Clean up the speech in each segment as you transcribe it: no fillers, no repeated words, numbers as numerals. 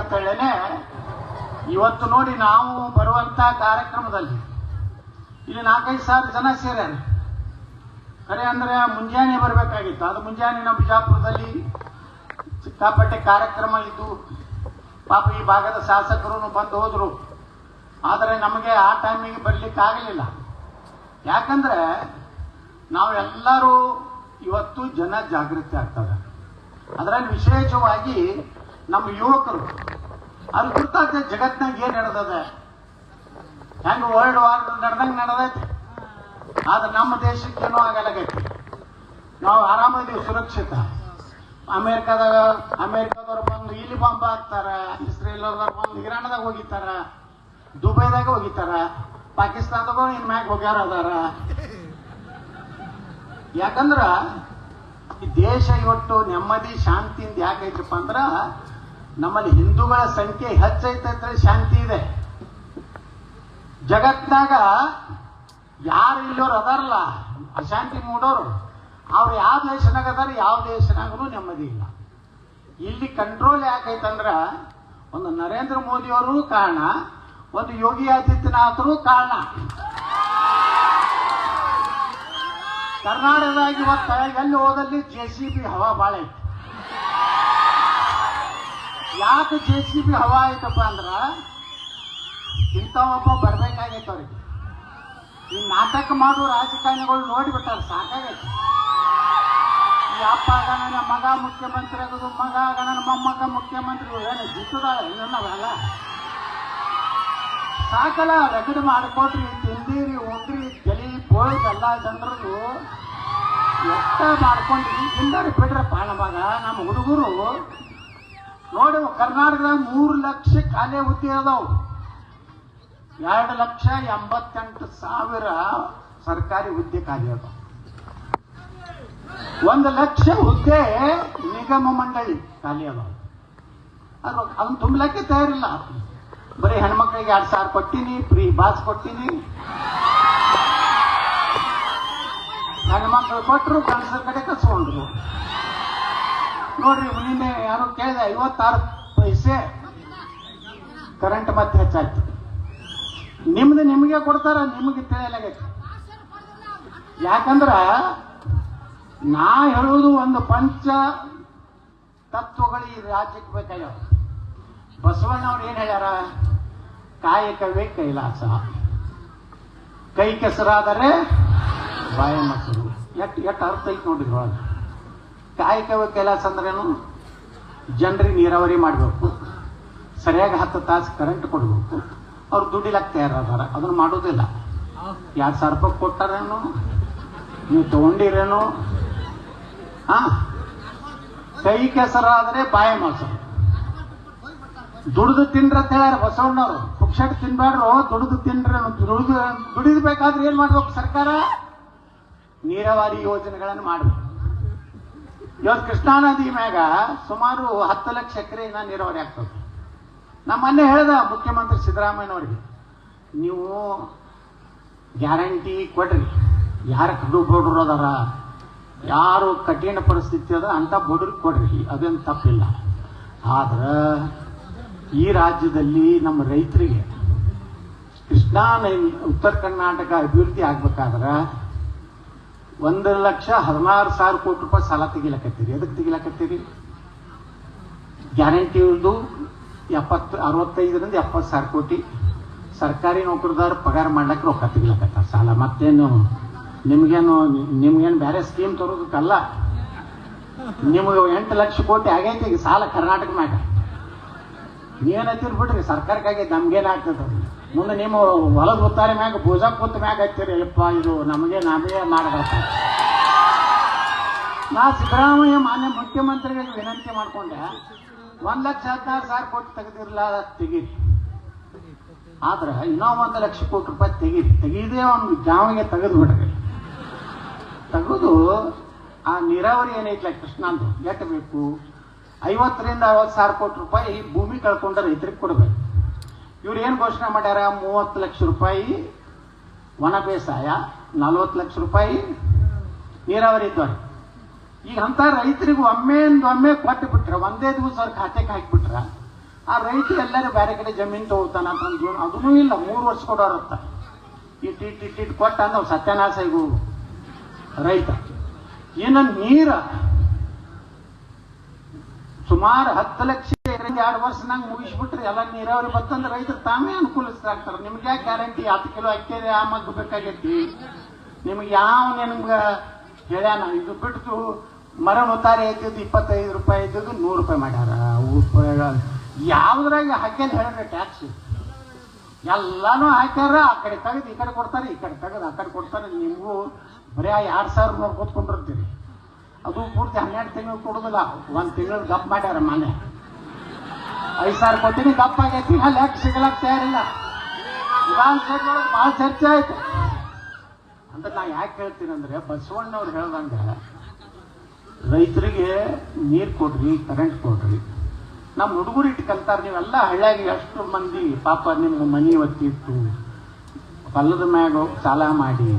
ಅಂತೇಳೇನೆ ಇವತ್ತು ನೋಡಿ ನಾವು ಬರುವಂತ ಕಾರ್ಯಕ್ರಮದಲ್ಲಿ ಇಲ್ಲಿ 4-5 ಸಾವಿರ ಜನ ಸೇರ್ಯಾರ. ಖರೆ ಅಂದ್ರೆ ಮುಂಜಾನೆ ಬರಬೇಕಾಗಿತ್ತು. ಅದು ಮುಂಜಾನೆ ನಮ್ಮ ಬಿಜಾಪುರದಲ್ಲಿ ಸಿಕ್ಕಾಪಟ್ಟೆ ಕಾರ್ಯಕ್ರಮ ಇದ್ದು ಪಾಪ ಈ ಭಾಗದ ಶಾಸಕರು ಬಂದು ಹೋದ್ರು. ಆದರೆ ನಮಗೆ ಆ ಟೈಮಿಗೆ ಬರ್ಲಿಕ್ಕೆ ಆಗಲಿಲ್ಲ. ಯಾಕಂದ್ರೆ ನಾವೆಲ್ಲರೂ ಇವತ್ತು ಜನ ಜಾಗೃತಿ ಆಗ್ತದೆ. ಅದರಲ್ಲಿ ವಿಶೇಷವಾಗಿ ನಮ್ಮ ಯುವಕರು ಅಲ್ಲಿ ಗೊತ್ತಾಗ್ತದೆ ಜಗತ್ನಾಗ ಏನ್ ನಡೆದದೆ, ಹೆಂಗ ವರ್ಲ್ಡ್ ವಾರ್ ನಡೆದಂಗೆ ನಡೆದೈತಿ. ಆದ್ರೆ ನಮ್ಮ ದೇಶಕ್ಕೇನೋ ಆಗಲಾಗೈತಿ. ನಾವು ಆರಾಮದೀವಿ, ಸುರಕ್ಷಿತ. ಅಮೇರಿಕಾದವ್ರು ಬಂದು ಇಲ್ಲಿ ಬಾಂಬ್ ಹಾಕ್ತಾರ, ಇಸ್ರೇಲ್ ಬಂದು ಇರಾನ್ದಾಗ ಹೋಗಿತಾರ, ದುಬೈದಾಗ ಹೋಗಿತಾರ, ಪಾಕಿಸ್ತಾನದಾಗ ಇನ್ ಮ್ಯಾಗ ಹೋಗ್ಯಾರ ಅದಾರ. ಯಾಕಂದ್ರ ಈ ದೇಶ ಇವತ್ತು ನೆಮ್ಮದಿ ಶಾಂತಿಯಿಂದ ಯಾಕೈತ್ರಪ್ಪ ಅಂದ್ರ ನಮ್ಮಲ್ಲಿ ಹಿಂದೂಗಳ ಸಂಖ್ಯೆ ಹೆಚ್ಚೈತೆ, ಶಾಂತಿ ಇದೆ. ಜಗತ್ನಾಗ ಯಾರು ಇಲ್ಲೋರು ಅದಾರಲ್ಲ ಅಶಾಂತಿ ಮೂಡೋರು, ಅವ್ರು ಯಾವ ದೇಶನಾಗ ಅದಾರ, ಯಾವ ದೇಶನಾಗೂ ನೆಮ್ಮದಿ ಇಲ್ಲ. ಇಲ್ಲಿ ಕಂಟ್ರೋಲ್ ಯಾಕೈತಂದ್ರ ಒಂದು ನರೇಂದ್ರ ಮೋದಿ ಅವರು ಕಾರಣ, ಒಂದು ಯೋಗಿ ಆದಿತ್ಯನಾಥರು ಕಾರಣ. ಕರ್ನಾಟಕದಾಗ ಇವತ್ತ ಎಲ್ಲಿ ಹೋದಲ್ಲಿ JCB ಹವಾ ಭಾಳ ಐತಿ. ಯಾಕೆ JCB ಹವಾ ಐತಪ್ಪ ಅಂದ್ರ ಇಂಥವೊಬ್ಬ ಬರ್ಬೇಕಾಗೈತೆ ಅವ್ರಿಗೆ. ಈ ನಾಟಕ ಮಾಡೋ ರಾಜಕಾರಣಿಗಳು ನೋಡಿಬಿಟ್ಟಾರ, ಸಾಕಾಗೈತಿ. ಈ ಅಪ್ಪ ಆಗ ನನ್ನ ಮಗ ಮುಖ್ಯಮಂತ್ರಿ ಆಗೋದು, ಮಗ ಆಗ ನನ್ನ ಮೊಮ್ಮಗ ಮುಖ್ಯಮಂತ್ರಿ, ಏನು ಜಿತ್ತದಾಳ ನಾವೆಲ್ಲ ಸಾಕಲ್ಲ. ರಗಡ್ ಮಾಡ್ಕೊಟ್ರಿ, ತಿಂದಿರಿ, ಉಂದ್ರಿ, ತಲಿ ಬೋಳ್ದು ಎಲ್ಲ ಜನರದು ಎಷ್ಟ ಮಾಡ್ಕೊಂಡ್ರಿ. ತಿಂದಾರಿ ಬಿಡ್ರಪ್ಪ ನಮಗ. ನಮ್ಮ ಹುಡುಗರು ನೋಡಿ ಕರ್ನಾಟಕದಾಗ 3 ಲಕ್ಷ ಖಾಲಿ ಹುದ್ದೆ ಅದಾವು. 2,88,000 ಸರ್ಕಾರಿ ಹುದ್ದೆ ಖಾಲಿ ಅದಾವ. 1 ಲಕ್ಷ ಹುದ್ದೆ ನಿಗಮ ಮಂಡಳಿ ಖಾಲಿ ಅದಾವ. ಅದನ್ನ ತುಂಬಲಕ್ಕೆ ತಯಾರಿಲ್ಲ. ಬರೀ ಹೆಣ್ಮಕ್ಳಿಗೆ 2,000 ಕೊಟ್ಟಿನಿ, ಫ್ರೀ ಬಾಸ್ ಕೊಟ್ಟಿನಿ. ಹೆಣ್ಮಕ್ಳು ಕೊಟ್ಟರು, ಗಂಡಸರ ಕಡೆ ಕಸ್ಕೊಂಡ್ರು. ನೋಡ್ರಿ ನಿನ್ನೆ ಯಾರು ಕೇಳಿದೆ, 56 ಪೈಸೆ ಕರೆಂಟ್ ಮತ್ತೆ ಹೆಚ್ಚಾಯ್ತು. ನಿಮಗೆ ಕೊಡ್ತಾರ, ನಿಮಗೆ ತಿಳಿಯಲಾಗೈತಿ. ಯಾಕಂದ್ರ ನಾ ಹೇಳುವುದು ಒಂದು ಪಂಚ ತತ್ವಗಳು ಈ ರಾಜ್ಯಕ್ಕೆ ಬೇಕಾಗ್ಯಾವ. ಬಸವಣ್ಣವ್ರು ಏನ್ ಹೇಳ್ಯಾರ? ಕಾಯಕವೇ ಕೈಲಾಸ, ಕೈ ಕೆಸರಾದರೆ ಬಾಯ ಮೊಸರು. ಎಟ್ ಅರ್ಥ ಐತಿ ನೋಡ್ರಿ ಒಳಗೆ. ಕಾಯಕವೇ ಕೈಲಾಸ ಅಂದ್ರೇನು? ಜನರಿಗೆ ನೀರಾವರಿ ಮಾಡಬೇಕು, ಸರಿಯಾಗಿ 10 ತಾಸು ಕರೆಂಟ್ ಕೊಡಬೇಕು. ಅವ್ರು ದುಡಿಲಕ್ಕೆ ತಯಾರದಾರ, ಅದನ್ನು ಮಾಡೋದಿಲ್ಲ. 2,000 ರೂಪಾಯಿ ಕೊಟ್ಟಾರೇನು, ನೀವು ತಗೊಂಡಿರೇನು? ಕೈ ಕೆಸರಾದ್ರೆ ಬಾಯ ಮೊಸರು. ದುಡಿದು ತಿನ್ರ ಅಂತ ಹೇಳ್ಯಾರ ಬಸವಣ್ಣವ್ರು. ಪುಕ್ಷಟ್ ತಿನ್ಬಾರ್ರು, ದುಡಿದು ತಿನ್ರ. ದುಡಿದ್ಬೇಕಾದ್ರೆ ಏನ್ ಮಾಡ್ಬೇಕು? ಸರ್ಕಾರ ನೀರಾವರಿ ಯೋಜನೆಗಳನ್ನು ಮಾಡಬೇಕು. ಇವತ್ತು ಕೃಷ್ಣಾ ನದಿ ಮ್ಯಾಗ ಸುಮಾರು 10 ಲಕ್ಷ ಎಕರೆ ನೀರಾವರಿ ಆಗ್ತದೆ. ನಮ್ಮ ಮೊನ್ನೆ ಹೇಳ್ದ ಮುಖ್ಯಮಂತ್ರಿ ಸಿದ್ದರಾಮಯ್ಯನವ್ರಿಗೆ, ನೀವು ಗ್ಯಾರಂಟಿ ಕೊಡ್ರಿ. ಯಾರ ಕಡು ಬಡವರು ಅದಾರ, ಯಾರು ಕಠಿಣ ಪರಿಸ್ಥಿತಿ ಅದ ಅಂತ ಬಡವ್ರಿಗೆ ಕೊಡ್ರಿ, ಅದೇನು ತಪ್ಪಿಲ್ಲ. ಆದ್ರೆ ಈ ರಾಜ್ಯದಲ್ಲಿ ನಮ್ಮ ರೈತರಿಗೆ ಕೃಷ್ಣಾ ಉತ್ತರ ಕರ್ನಾಟಕ ಅಭಿವೃದ್ಧಿ ಆಗ್ಬೇಕಾದ್ರೆ 1,16,000 ಕೋಟಿ ರೂಪಾಯಿ ಸಾಲ ತೆಗಿಲಕತ್ತೀರಿ. ಎದಕ್ಕೆ ತೆಗಿಲಕತ್ತೀರಿ? ಗ್ಯಾರಂಟಿದು 65ರಿಂದ 70,000 ಕೋಟಿ ಸರ್ಕಾರಿ ನೌಕರದಾರ ಪಗಾರ ಮಾಡ್ಲಿಕ್ಕೆ ರೊಕ್ಕ ತೆಗಿಲಕತ್ತಾರ ಸಾಲ. ಮತ್ತೇನು ನಿಮ್ಗೇನು ಬೇರೆ ಸ್ಕೀಮ್ ತರೋದಕ್ಕಲ್ಲ. ನಿಮ್ಗೆ 8 ಲಕ್ಷ ಕೋಟಿ ಆಗೈತಿ ಈಗ ಸಾಲ ಕರ್ನಾಟಕ ಮ್ಯಾಗ. ನೀವೇನತ್ತೀರಿ ಬಿಡ್ರಿ, ಸರ್ಕಾರಕ್ಕಾಗಿ ನಮ್ಗೇನಾಗ್ತದೆ? ಮುಂದೆ ನಿಮ್ಮ ಹೊಲದ ಗೊತ್ತಾರೆ ಮ್ಯಾಗ ಭೂಜಾ ಕೂತ್ ಮ್ಯಾಗ ಹತ್ತೀರಿ. ಯಪ್ಪ ಇದು ನಾವೇ ಮಾಡಬೇಕು. ನಾ ಸಿದ್ದರಾಮಯ್ಯ ಮಾನ್ಯ ಮುಖ್ಯಮಂತ್ರಿಗಳಿಗೆ ವಿನಂತಿ ಮಾಡ್ಕೊಂಡೆ, 1,16,000 ಕೋಟಿ ತೆಗೆದಿರಲ್ಲ, ತೆಗೀರಿ. ಆದ್ರೆ ಇನ್ನೂ 1 ಲಕ್ಷ ಕೋಟಿ ರೂಪಾಯಿ ತೆಗೀದೇ ಒಂದು ಜಾವಿಗೆ ತೆಗೆದು ಬಿಡ್ರಿ. ತೆಗೆದು ಆ ನೀರಾವರಿ ಏನೈತ್ಲ ಕೃಷ್ಣಂದು ಎಷ್ಟು ಬೇಕು? 50ರಿಂದ 60,000 ಕೋಟಿ ರೂಪಾಯಿ ಭೂಮಿ ಕಳ್ಕೊಂಡ ರೈತರಿಗೆ ಕೊಡಬೇಕು. ಇವ್ರು ಏನು ಘೋಷಣೆ ಮಾಡ್ಯಾರ? 30 ಲಕ್ಷ ರೂಪಾಯಿ ಒಣ ಬೇಸಾಯ, 40 ಲಕ್ಷ ರೂಪಾಯಿ ನೀರಾವರಿ ಇದ್ದವ್ರು. ಈಗ ಅಂತ ರೈತರಿಗೆ ಒಮ್ಮೆ ಕೊಟ್ಟು ಬಿಟ್ರೆ, ಒಂದೇ ದಿವಸ ಅವ್ರ ಖಾತೆಗೆ ಹಾಕಿಬಿಟ್ರ ಆ ರೈತ ಎಲ್ಲರೂ ಬೇರೆ ಕಡೆ ಜಮೀನು ತಗೋತಾನ ಅಂತ ಜೀವನ ಅದನ್ನೂ ಇಲ್ಲ. 3 ವರ್ಷ ಕೊಡೋರತ್ತ ಇಟ್ಟಿಟ್ಟು ಕೊಟ್ಟ ಅಂದ್ರೆ ಸತ್ಯನಾಶ ಈಗ ರೈತ. ಏನ ನೀರ ಸುಮಾರು 10 ಲಕ್ಷ 2 ವರ್ಷನಾಗ ಮುಗಿಸ್ಬಿಟ್ರೆ ಎಲ್ಲ ನೀರಾವರಿ ಬರ್ತಂದ್ರೆ ರೈತರು ತಾವೇ ಅನುಕೂಲಿಸ್ತಾಗ್ತಾರೆ. ನಿಮ್ಗೆ ಯಾಕೆ ಗ್ಯಾರಂಟಿ 10 ಕಿಲೋ ಅಕ್ಕಿ ಆ ಮದ್ದು ಬೇಕಾಗೈತಿ ನಿಮ್ಗೆ ಯಾವ ನಿಮ್ಗೆ ಹೇಳ್ಯಾನ. ಇದು ಬಿಟ್ಟು ಮರ ಮುತ್ತಾರಿ ಐತಿದ್ದು 25 ರೂಪಾಯಿ ಇದ್ದಿದ್ದು 100 ರೂಪಾಯಿ ಮಾಡ್ಯಾರ. ಯಾವ್ದ್ರಾಗ ಹಾಕ್ಯಾರ ಹೇಳ್ರಿ ಟ್ಯಾಕ್ಸ್ ಎಲ್ಲಾನು ಹಾಕ್ಯಾರ. ಆ ಕಡೆ ತೆಗೆದು ಈ ಕಡೆ ಕೊಡ್ತಾರೆ, ಈ ಕಡೆ ತೆಗೆದು ಆ ಕಡೆ ಕೊಡ್ತಾರೆ. ನಿಮಗೂ ಬರೀ 2,000 ನೋಡ್ಕೊತ್ಕೊಂಡಿರ್ತೀರಿ. ಅದು ಪೂರ್ತಿ 12 ತಿಂಗಳು ಕೊಡುದಿಲ್ಲ. 1 ತಿಂಗಳು ಗಪ್ ಮಾಡ್ಯಾರ. ಮನೆ 5,000 ಕೊಟ್ಟಿನಿ ಗಪ್ ಆಗೈತಿ. ಅಲ್ಲಿ ಯಾಕೆ ಸಿಗಲಕ್ ತಯಾರಿಲ್ಲ. ವಿಧಾನಸಭೆಯೊಳಗೆ ಭಾಳ ಚರ್ಚೆ ಆಯ್ತು. ಅಂದ್ರೆ ನಾ ಯಾಕೆ ಹೇಳ್ತೀನಿ ಅಂದ್ರೆ ಬಸವಣ್ಣವ್ರು ಹೇಳ್ದಂಗ ರೈತರಿಗೆ ನೀರು ಕೊಡ್ರಿ, ಕರೆಂಟ್ ಕೊಡ್ರಿ. ನಮ್ಮ ಹುಡುಗರು ಇಟ್ಟು ಕಲ್ತಾರ. ನೀವೆಲ್ಲ ಹಳ್ಳಿಯಾಗಿ ಎಷ್ಟು ಮಂದಿ ಪಾಪ ನಿಮ್ಮ ಮನಿ ಒತ್ತಿತ್ತು ಹೊಲದ ಮ್ಯಾಗ ಸಾಲ ಮಾಡಿ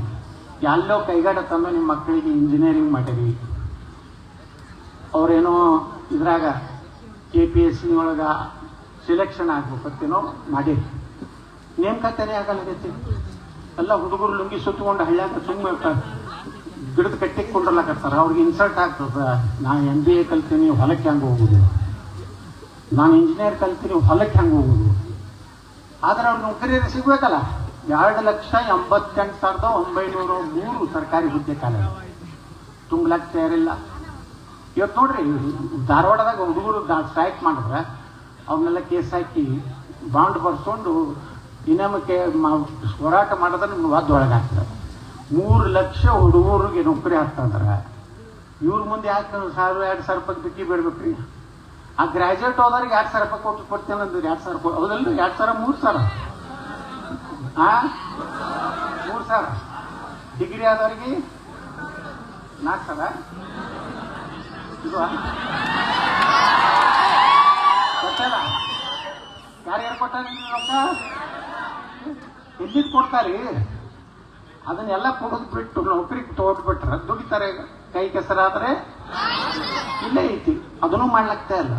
ಎಲ್ಲೋ ಕೈಗಾಡ ತಂದು ನಿಮ್ಮ ಮಕ್ಕಳಿಗೆ ಇಂಜಿನಿಯರಿಂಗ್ ಮಾಡಿರಿ. ಅವ್ರೇನೋ ಇದ್ರಾಗ KPSC ಒಳಗ ಸೆಲೆಕ್ಷನ್ ಆಗ್ಬೇಕತ್ತೇನೋ ಮಾಡಿರಿ. ನೇಮಕಾತಿನೇ ಆಗಲಾಗೈತಿ. ಎಲ್ಲ ಹುಡುಗರು ಲುಂಗಿ ಸುತ್ತಕೊಂಡು ಹಳ್ಳ್ಯಾಗ ಸುಮ್ಮನೆ ಗಿಡದ ಕಟ್ಟಿಗೆ ಕೊಂಡ್ರಲಾಕತ್ತಾರ. ಅವ್ರಿಗೆ ಇನ್ಸಲ್ಟ್ ಆಗ್ತದ. ನಾನು MBA ಕಲ್ತೀನಿ ಹೊಲಕ್ಕೆ ಹೆಂಗೆ ಹೋಗುದು, ನಾನು ಇಂಜಿನಿಯರ್ ಕಲ್ತೀನಿ ಹೊಲಕ್ಕೆ ಹೆಂಗೆ ಹೋಗುದು. ಆದ್ರೆ ಅವ್ರ ನೌಕರಿಯರು ಸಿಗ್ಬೇಕಲ್ಲ. 2,88,903 ಸರ್ಕಾರಿ ಹುದ್ದೆ ಕಾಲ ತುಂಬಲಾಕ್ ತಯಾರಿಲ್ಲ. ಇವತ್ತು ನೋಡ್ರಿ ಧಾರವಾಡದಾಗ ಹುಡುಗರು ಸ್ಟ್ರೈಕ್ ಮಾಡಿದ್ರೆ ಅವನ್ನೆಲ್ಲ ಕೇಸ್ ಹಾಕಿ ಬಾಂಡ್ ಬರ್ಸ್ಕೊಂಡು ಇನಾಮಕ್ಕೆ ಹೋರಾಟ ಮಾಡಿದ್ರೆ ನಿಮ್ಗೆ ಒಳಗೆ ಹಾಕ್ತಾರೆ. 3 ಲಕ್ಷ ಹುಡುಗರಿಗೆ ನೌಕರಿ ಹಾಕ್ತಂದ್ರೆ ಇವ್ರ ಮುಂದೆ ಯಾಕೆ 1,000-2,000 ರೂಪಾಯಿ ಬಿಕ್ಕಿ ಬಿಡ್ಬೇಕ್ರಿ. ಆ ಗ್ರಾಜುಯೇಟ್ ಹೋದವ್ರಿಗೆ 2,000 ರೂಪಾಯಿ ಕೊಡ್ತೇನೆ ಅಂದ್ರೆ 2,000 ರೂಪಾಯಿ ಹೌದಲ್ರಿ? 2,000 3,000 3,000. ಡಿಗ್ರಿ ಆದವ್ರಿಗೆ 4,000 ಇದು ಕೊಟ್ಟಲ್ಲ. ಯಾರ್ಯಾರು ಕೊಟ್ಟಾರ ರೊಕ್ಕ? ಎಲ್ಲಿದ್ ಕೊಡ್ತಾರಿ? ಅದನ್ನೆಲ್ಲ ಕೊಡೋದು ಬಿಟ್ಟು ನೌಕರಿ ತಗೊಂಡ್ಬಿಟ್ರೆ ದುಡಿತಾರೆ. ಕೈ ಕೆಸರಾದ್ರೆ ಇಲ್ಲೇ ಐತಿ. ಅದನ್ನು ಮಾಡ್ಲಾಗ್ತಾ ಇಲ್ಲ.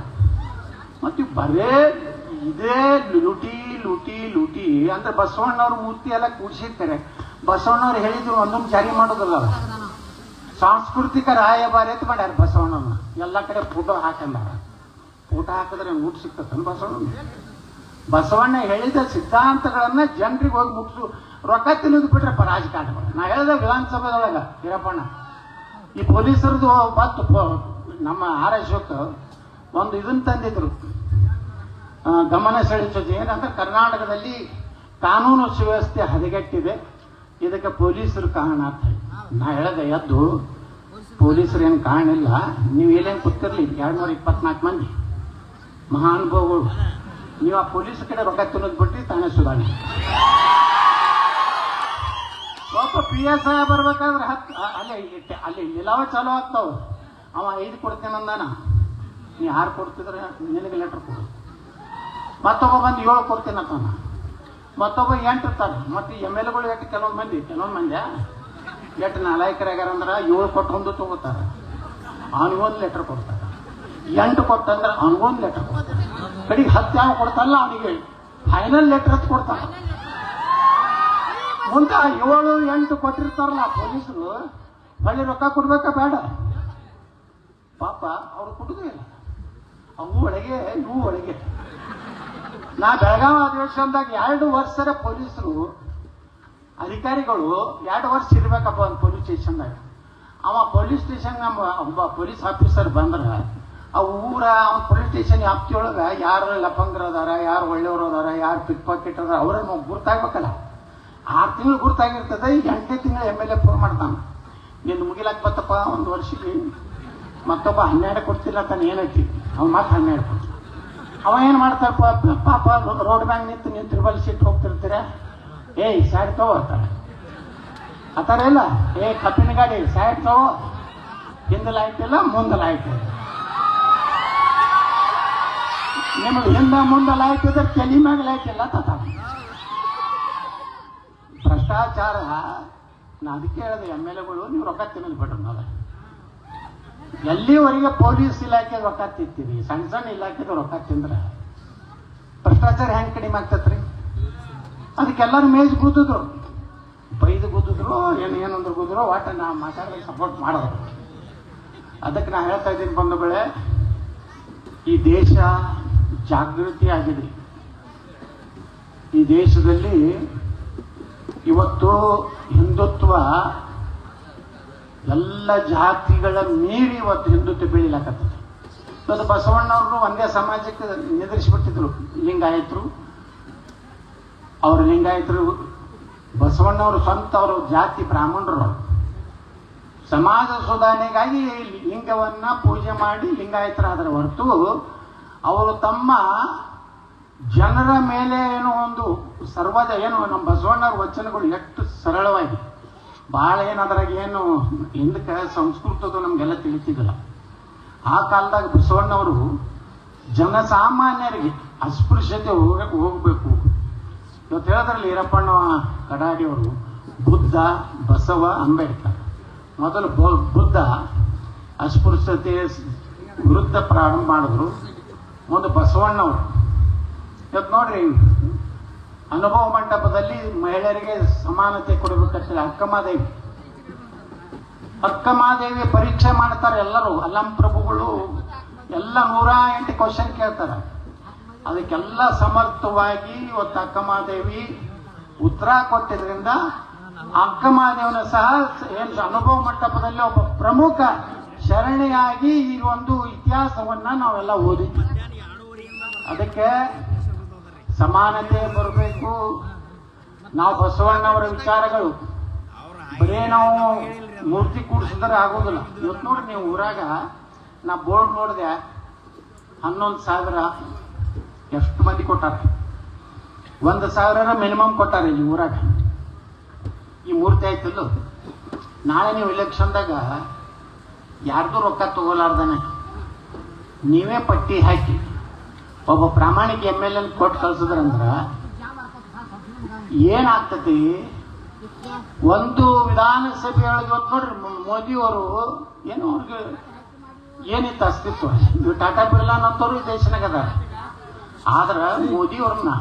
ಮತ್ತೆ ಬರೇ ಇದೇ ಲುಟಿ ಲುಟಿ ಲುಟಿ ಅಂದ್ರೆ ಬಸವಣ್ಣವ್ರ ಮೂರ್ತಿ ಎಲ್ಲ ಕೂಡಿಸಿರ್ತಾರೆ. ಬಸವಣ್ಣವ್ರು ಹೇಳಿದ್ರು ಒಂದೊಂದು ಜಾರಿ ಮಾಡೋದಲ್ಲ. ಸಾಂಸ್ಕೃತಿಕ ರಾಯಭಾರಿ ಅಂತ ಮಾಡ್ಯಾರ ಬಸವಣ್ಣನ. ಎಲ್ಲ ಕಡೆ ಫೋಟೋ ಹಾಕಂದಾರ. ಫೋಟೋ ಹಾಕಿದ್ರೆ ಊಟ ಸಿಗ್ತದೆ ಬಸವಣ್ಣ ಹೇಳಿದ ಸಿದ್ಧಾಂತಗಳನ್ನ ಜನರಿಗೆ ಹೋಗಿ ಮುಗಿಸು. ರೊಕ್ಕ ತಿನ್ನೋದು ಬಿಟ್ರೆ ರಾಜಕಾರಣ. ನಾ ಹೇಳಿದೆ ವಿಧಾನಸಭೆದೊಳಗ ಹಿರಪ್ಪಣ್ಣ ಈ ಪೊಲೀಸರದು ಬತ್ತು ನಮ್ಮ RSOಕ್ಕೆ ಒಂದು ಇದನ್ನ ತಂದಿದ್ರು ಗಮನ ಸೆಳೆಸೋದು. ಏನಂದ್ರೆ ಕರ್ನಾಟಕದಲ್ಲಿ ಕಾನೂನು ಸುವ್ಯವಸ್ಥೆ ಹದಗೆಟ್ಟಿದೆ, ಇದಕ್ಕೆ ಪೊಲೀಸರು ಕಾರಣ ಅಂತ. ನಾ ಹೇಳಿದೆ ಎದ್ದು ಪೊಲೀಸರು ಏನು ಕಾರಣ ಇಲ್ಲ. ನೀವು ಎಲ್ಲೇನು ಕೂತಿರ್ಲಿ 224 ಮಂದಿ ಮಹಾನುಭಾವಗಳು. ನೀವು ಆ ಪೊಲೀಸ್ ಕಡೆ ರೊಕ್ಕ ತಿನ್ನೋದು ಬಿಟ್ರಿ ತಾನೇ ಸುಧಾರಣೆ. ಒಬ್ಬ PSI ಬರ್ಬೇಕಾದ್ರೆ ಅಲ್ಲಿ ನಿಲಾವ ಚಾಲು ಆಗ್ತಾವ. ಅವ 5 ಕೊಡ್ತೇನೆ ಅಂದಾನ. ನೀ 6 ಕೊಡ್ತಿದ್ರೆ ನಿನಗೆ ಲೆಟರ್ ಕೊಡು. ಮತ್ತೊಬ್ಬ ಬಂದು 7 ಕೊಡ್ತೇನೆ ಅಂತಾನ. ಮತ್ತೊಬ್ಬ 8 ಇರ್ತಾನೆ. ಮತ್ತೆ MLAಗಳು ಎಷ್ಟು ಕೆಲವೊಂದು ಮಂದಿ ಎಷ್ಟು ನಾಲಾಯಕರಾಗ್ಯಾರ ಅಂದ್ರೆ 7 ಕೊಟ್ಟು ಒಂದು ತಗೋತಾರೆ. ಅವನಿಗೊಂದು ಲೆಟರ್ ಕೊಡ್ತಾರೆ. 8 ಕೊಟ್ಟಂದ್ರೆ ಅವನಿಗೊಂದು ಲೆಟರ್ ಕೊಡ್ತಾರೆ. ಕಡೆಗೆ 10 ಯಾವ ಕೊಡ್ತಾರಲ್ಲ ಅವನಿಗೆ ಫೈನಲ್ ಲೆಟರ್ ಅಂತ ಕೊಡ್ತಾನೆ. ಮುಂದೆ 7-8 ಕೊಟ್ಟಿರ್ತಾರಲ್ಲ ಪೊಲೀಸರು ಬಳ್ಳಿ ರೊಕ್ಕ ಕೊಡ್ಬೇಕಾ ಬೇಡ? ಪಾಪ ಅವ್ರು ಕೊಡುದೇ ಇಲ್ಲ. ಅವು ಒಳಗೆ ಇವು ಒಳಗೆ. ನಾ ಬೆಳಗಾವಿ ಅಧಿವೇಶನದಾಗ 2 ವರ್ಷದ ಪೊಲೀಸರು ಅಧಿಕಾರಿಗಳು 2 ವರ್ಷ ಇರ್ಬೇಕಪ್ಪ ಒಂದು ಪೊಲೀಸ್ ಸ್ಟೇಷನ್ದಾಗ. ಅವ ಪೊಲೀಸ್ ಸ್ಟೇಷನ್ ಒಬ್ಬ ಪೊಲೀಸ್ ಆಫೀಸರ್ ಬಂದ್ರೆ ಆ ಊರ ಅವ್ನ ಪೊಲೀಸ್ ಸ್ಟೇಷನ್ ವ್ಯಾಪ್ತಿಯೊಳಗೆ ಯಾರು ಲಫಂಗರು ಅದಾರ, ಯಾರು ಒಳ್ಳೆಯವರು ಅದಾರ, ಯಾರು ಪಿಕ್ ಪಾಕೆಟ್ ಅದಾರ ಅವ್ರನ್ನ ಗುರ್ತಾಗ್ಬೇಕಲ್ಲ. 6 ತಿಂಗಳು ಗುರ್ತಾಗಿರ್ತದೆ. 8ನೇ ತಿಂಗಳು MLA ಫೋನ್ ಮಾಡ್ತಾನೆ, ನಿಂದು ಮುಗಿಲಾಕ್ ಬತ್ತಪ್ಪ 1 ವರ್ಷಕ್ಕೆ. ಮತ್ತೊಬ್ಬ 12 ಕೊಡ್ತಿಲ್ಲ ತಾನು ಏನೈತಿ ಅವ್ನು ಮತ್ತೆ 12 ಕೊಡ್ತಾನೆ. ಅವ ಏನು ಮಾಡ್ತಾರಪ್ಪ ಪಾಪ ರೋಡ್ ಬ್ಯಾಂಕ್ ನಿಂತು ನೀವು ತ್ರಿಬಲ್ ಸೀಟ್ ಹೋಗ್ತಿರ್ತೀರ. ಸೈಡ್ ತಗೋ ಅಂತಾರೆ. ಆತರ ಇಲ್ಲ. ಕಬ್ಬಿನ ಗಾಡಿ ಸೈಡ್ ತಗೋ, ಹಿಂದೆ ಲೈಟ್ ಇಲ್ಲ ಮುಂದೆ ಲೈಟ್ ಇಲ್ಲ. ನಿಮಗೆ ಹಿಂದೆ ಮುಂದೆ ಲೈಟ್ ಇದ್ರೆ ತಲೆ ಮ್ಯಾಗ ಲೈಟ್ ಇಲ್ಲ ತತ ಭ್ರಷ್ಟಾಚಾರ. ನಾ ಅದಕ್ಕೆ ಹೇಳಿದೆ MLAಗಳು ನೀವು ರೊಕ್ಕ ತಿನ್ನೋದು ಬಿಟ್ರು. ನಾವು ಎಲ್ಲಿವರೆಗೆ ಪೊಲೀಸ್ ಇಲಾಖೆ ರೊಕ್ಕ ತಿಂತೀರಿ, ಸಣ್ಣ ಸಣ್ಣ ಇಲಾಖೆದು ರೊಕ್ಕ ತಿಂದ್ರೆ ಪ್ರೆಷರ್ ಹೆಂಗೆ ಕಡಿಮೆ ಆಗ್ತತ್ರಿ? ಅದಕ್ಕೆಲ್ಲರೂ ಮೇಜ್ ಕೂತಿದ್ರು, ಬೈದು ಕೂತಿದ್ರು, ಏನಂದ್ರೆ ಕೂತಿದ್ರು, ಒಟ್ಟು ನಾ ಮಾತಾಡೋದು ಸಪೋರ್ಟ್ ಮಾಡೋದು. ಅದಕ್ಕೆ ನಾ ಹೇಳ್ತಾ ಇದ್ದೀನಿ ಬಂಧುಗಳೇ, ಈ ದೇಶ ಜಾಗೃತಿ ಆಗಿದೆ. ಈ ದೇಶದಲ್ಲಿ ಇವತ್ತು ಹಿಂದುತ್ವ ಎಲ್ಲ ಜಾತಿಗಳ ಮೀರಿ ಇವತ್ತು ಹಿಂದುತ್ವ ಬೆಳಿಲಾಕತ್ತದ. ಇವತ್ತು ಬಸವಣ್ಣವ್ರನ್ನು ಒಂದೇ ಸಮಾಜಕ್ಕೆ ನಿದ್ರಿಸಿಬಿಟ್ಟಿದ್ರು. ಲಿಂಗಾಯತರು, ಅವರು ಲಿಂಗಾಯತರು, ಬಸವಣ್ಣವರು ಸ್ವಂತ ಅವರು ಜಾತಿ ಬ್ರಾಹ್ಮಣರು. ಸಮಾಜ ಸುಧಾರಣೆಗಾಗಿ ಲಿಂಗವನ್ನ ಪೂಜೆ ಮಾಡಿ ಲಿಂಗಾಯತರಾದರ ಹೊರತು ಅವರು ತಮ್ಮ ಜನರ ಮೇಲೆ ಏನೋ ಒಂದು ಸರ್ವದ ಏನು ನಮ್ಮ ಬಸವಣ್ಣವ್ರ ವಚನಗಳು ಎಷ್ಟು ಸರಳವಾಗಿ ಬಹಳ ಏನದ್ರಾಗ ಏನು ಹಿಂದಕ್ಕೆ ಸಂಸ್ಕೃತದ್ದು ನಮಗೆಲ್ಲ ತಿಳಿತಿದ್ದಿಲ್ಲ. ಆ ಕಾಲದಾಗ ಬಸವಣ್ಣವರು ಜನಸಾಮಾನ್ಯರಿಗೆ ಅಸ್ಪೃಶ್ಯತೆ ಹೋಗಬೇಕು. ಇವತ್ತು ಹೇಳಿದ್ರಲ್ಲಿ ಈರಪ್ಪಣ್ಣ ಕಡಾಡಿಯವರು ಬುದ್ಧ, ಬಸವ, ಅಂಬೇಡ್ಕರ್. ಮೊದಲು ಬುದ್ಧ ಅಸ್ಪೃಶ್ಯತೆ ವಿರುದ್ಧ ಪ್ರಾರಂಭ ಮಾಡಿದ್ರು. ಒಂದು ಬಸವಣ್ಣವರು ಇವತ್ತು ನೋಡ್ರಿ, ಅನುಭವ ಮಂಟಪದಲ್ಲಿ ಮಹಿಳೆಯರಿಗೆ ಸಮಾನತೆ ಕೊಡಬೇಕಂತ ಅಕ್ಕಮಹಾದೇವಿ ಪರೀಕ್ಷೆ ಮಾಡ್ತಾರೆ ಎಲ್ಲರೂ. ಅಲ್ಲಂ ಪ್ರಭುಗಳು ಎಲ್ಲ 108 ಕ್ವಶನ್ ಕೇಳ್ತಾರೆ. ಅದಕ್ಕೆಲ್ಲ ಸಮರ್ಥವಾಗಿ ಇವತ್ತು ಅಕ್ಕಮಹಾದೇವಿ ಉತ್ತರ ಕೊಟ್ಟಿದ್ರಿಂದ ಅಕ್ಕಮಹಾದೇವನ ಸಹ ಏನು ಅನುಭವ ಮಂಟಪದಲ್ಲಿ ಒಬ್ಬ ಪ್ರಮುಖ ಶರಣೆಯಾಗಿ ಈ ಒಂದು ಇತಿಹಾಸವನ್ನ ನಾವೆಲ್ಲ ಓದಿದ್ವಿ. ಅದಕ್ಕೆ ಸಮಾನತೆ ಬರಬೇಕು. ನಾವು ಬಸವಣ್ಣವರ ವಿಚಾರಗಳು ಬರೀ ನಾವು ಮೂರ್ತಿ ಕೂಡಿಸಿದ್ರೆ ಆಗೋದಿಲ್ಲ. ಇವತ್ತು ನೋಡಿ ನೀವು ಊರಾಗ ನಾ ಬೋರ್ಡ್ ನೋಡಿದೆ, 11,000 ಎಷ್ಟು ಮಂದಿ ಕೊಟ್ಟಾರ? 1,000 ಮಿನಿಮಮ್ ಕೊಟ್ಟಾರ ಈ ಊರಾಗ. ಈ ಮೂರ್ತಿ ಆಯ್ತಲ್ಲ, ನಾಳೆ ನೀವು ಇಲೆಕ್ಷನ್ದಾಗ ಯಾರ್ದು ರೊಕ್ಕ ತಗೋಲಾರ್ದಾನೆ ನೀವೇ ಪಟ್ಟಿ ಹಾಕಿ ಒಬ್ಬ ಪ್ರಾಮಾಣಿಕ MLA ಕೊಟ್ಟು ಕಳ್ಸಿದ್ರಂದ್ರ ಏನಾಗ್ತತಿ? ಒಂದು ವಿಧಾನಸಭೆ ಒಳಗೆ ಇವತ್ತು ನೋಡ್ರಿ, ಮೋದಿಯವರು ಏನು ಅವ್ರಿಗೆ ಏನಿತ್ತು ಅಸ್ತಿತ್ವ? ಇವು ಟಾಟಾ ಬಿರ್ಲಾನಂತವ್ರು ಈ ದೇಶನಾಗ ಅದಾರ. ಆದ್ರೆ ಮೋದಿಯವ್ರನ್ನ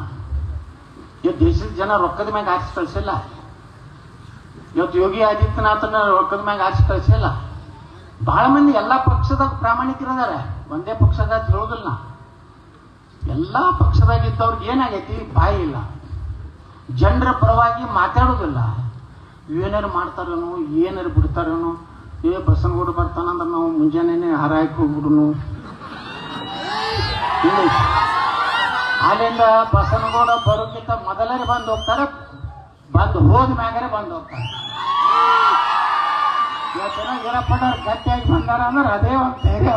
ಇವತ್ತು ದೇಶದ ಜನ ರೊಕ್ಕದ ಮ್ಯಾಗ ಹಾಕಿ ಕಳಿಸಿಲ್ಲ. ಇವತ್ತು ಯೋಗಿ ಆದಿತ್ಯನಾಥನ ರೊಕ್ಕದ ಮ್ಯಾಗ ಹಾಕಿ ಕಳಿಸಿಲ್ಲ. ಬಹಳ ಮಂದಿ ಎಲ್ಲಾ ಪಕ್ಷದಾಗ ಪ್ರಾಮಾಣಿಕರದಾರ, ಒಂದೇ ಪಕ್ಷದಾಗ ಹೇಳೋದಿಲ್ಲ. ಎಲ್ಲಾ ಪಕ್ಷದಾಗಿದ್ದವ್ರಿಗೆ ಏನಾಗೈತಿ? ಬಾಯಿ ಇಲ್ಲ, ಜನರ ಪರವಾಗಿ ಮಾತಾಡೋದಿಲ್ಲ. ಏನಾರು ಮಾಡ್ತಾರೇನು, ಏನಾರು ಬಿಡ್ತಾರೇನು? ಬಸನಗೌಡ ಬರ್ತಾನಂದ್ರೆ ನಾವು ಮುಂಜಾನೆ ಹಾರ ಹಾಕಿ ಹೋಗ್ಬಿಡುನು. ಅಲ್ಲಿಂದ ಬಸನಗೌಡ ಬರೋಕ್ಕಿಂತ ಮೊದಲೇ ಬಂದು ಹೋಗ್ತಾರೆ, ಬಂದು ಹೋದ ಮ್ಯಾಗರೆ ಬಂದು ಹೋಗ್ತಾರೆ. ಇವತ್ತಿನ ವೀರಪ್ಪಣ್ಣ ಗಟ್ಟಿಯಾಗಿ ಬಂದಾರ ಅಂದ್ರೆ ಅದೇ ಒಂದು ಧೈರ್ಯ.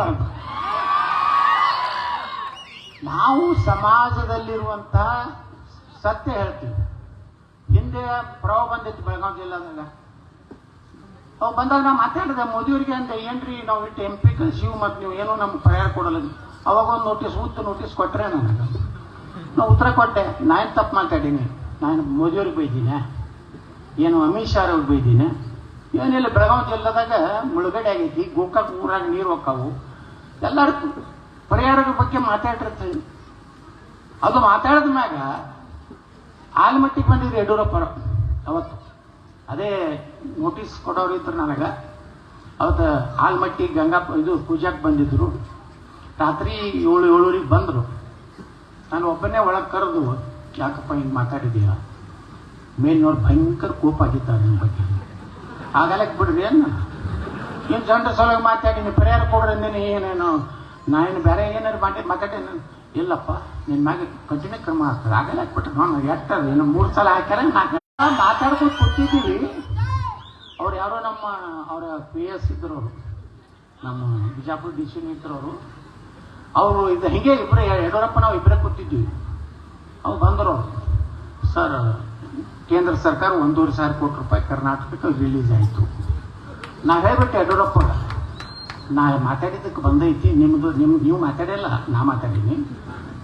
ನಾವು ಸಮಾಜದಲ್ಲಿರುವಂತ ಸತ್ಯ ಹೇಳ್ತೀವಿ. ಹಿಂದೆ ಪ್ರವಾಹ ಬಂದಿತ್ತು ಬೆಳಗಾವಿ ಜಿಲ್ಲಾದಾಗ. ಅವು ಬಂದಾಗ ನಾವು ಮಾತಾಡಿದೆ ಮೋದಿಯವರಿಗೆ ಅಂತ, ಏನ್ರಿ ನಾವು ಇಟ್ಟು MP ಕಳಿಸಿವು ಮತ್ತು ನೀವು ಏನೋ ನಮ್ಗೆ ಪರಿಹಾರ ಕೊಡಲ್ಲ. ಅವಾಗ ಒಂದು ನೋಟಿಸ್ ಕೊಟ್ಟರೆ ನನಗೆ ನಾವು ಉತ್ತರ ಕೊಟ್ಟೆ. ನಾನು ತಪ್ಪು ಮಾತಾಡೀನಿ, ನಾನು ಮೋದಿಯವ್ರಿಗೆ ಬೈದೀನಿ, ಏನು ಅಮಿತ್ ಶಾ ಅವ್ರಿಗೆ ಬೈದೀನಿ? ಏನಿಲ್ಲ, ಬೆಳಗಾವಿ ಜಿಲ್ಲಾದಾಗ ಮುಳುಗಡೆ ಆಗೈತಿ, ಗೋಕಾಕ್ ಊರಾಗ ನೀರು ಹೋಗ್ತಾವು, ಎಲ್ಲರೂ ಪರಿಹಾರದ ಬಗ್ಗೆ ಮಾತಾಡಿರ್ತೀವಿ. ಅದು ಮಾತಾಡಿದ ಮ್ಯಾಗ ಆಲ್ಮಟ್ಟಿಗೆ ಬಂದಿದ್ರು ಯಡಿಯೂರಪ್ಪ ಅವತ್ತು. ಅದೇ ನೋಟಿಸ್ ಕೊಡೋರು ಇದ್ರು ನನಗೆ. ಅವತ್ತು ಆಲ್ಮಟ್ಟಿ ಇದು ಪೂಜಾಕ್ಕೆ ಬಂದಿದ್ರು. ರಾತ್ರಿ 7-7:30 ಬಂದರು. ನಾನು ಒಬ್ಬನೇ ಒಳಗೆ ಕರೆದು, ಯಾಕಪ್ಪ ಹಿಂಗೆ ಮಾತಾಡಿದೀಯ? ಮೇಲಿನವ್ರು ಭಯಂಕರ ಕೋಪ ಆಗಿದ್ದಾರೆ ನಿಮ್ಮ ಬಗ್ಗೆ. ಆಗಲಕ್ಕೆ ಬಿಡ್ರಿ ಏನು ಜನರ ಸಲುವಾಗಿ ಮಾತಾಡಿ ಪರಿಹಾರ ಕೊಡ್ರಿ ಅಂದೇನೆ. ಏನೇನು ನಾನು ಬೇರೆ ಏನಾರು ಮಾತಾಡೇನು? ಇಲ್ಲಪ್ಪ, ನಿನ್ನ ಮ್ಯಾಗ ಕಠಿಣ ಕ್ರಮ ಆಗ್ತದೆ. ಆಗಲ್ಲ ಹಾಕ್ಬಿಟ್ರೆ ನಾನು ಎಟ್ಟದ ಏನು 3 ಸಲ ಹಾಕ್ಯಾರ. ಮಾತಾಡ್ಕೊಂಡು ಕೂತಿದ್ದೀವಿ. ಅವ್ರು ಯಾರೋ ಅವರ PS ಇದ್ರವರು, ನಮ್ಮ ಬಿಜಾಪುರ DC ಇದ್ರವರು. ಅವರು ಇದು ಹಿಂಗೆ ಇಬ್ಬರೇ ಯಡಿಯೂರಪ್ಪ ನಾವು ಇಬ್ಬರೇ ಕೂತಿದ್ವಿ. ಅವ್ರು ಬಂದರು, ಸರ್ ಕೇಂದ್ರ ಸರ್ಕಾರ 1,500 ಕೋಟಿ ರೂಪಾಯಿ ಕರ್ನಾಟಕಕ್ಕೆ ರಿಲೀಸ್ ಆಯಿತು. ನಾ ಹೇಳ್ಬಿಟ್ಟೆ ಯಡಿಯೂರಪ್ಪ, ನಾ ಮಾತಾಡಿದ್ದಕ್ಕೆ ಬಂದೈತಿ, ನೀವು ಮಾತಾಡಿಲ್ಲ, ನಾ ಮಾತಾಡೀನಿ.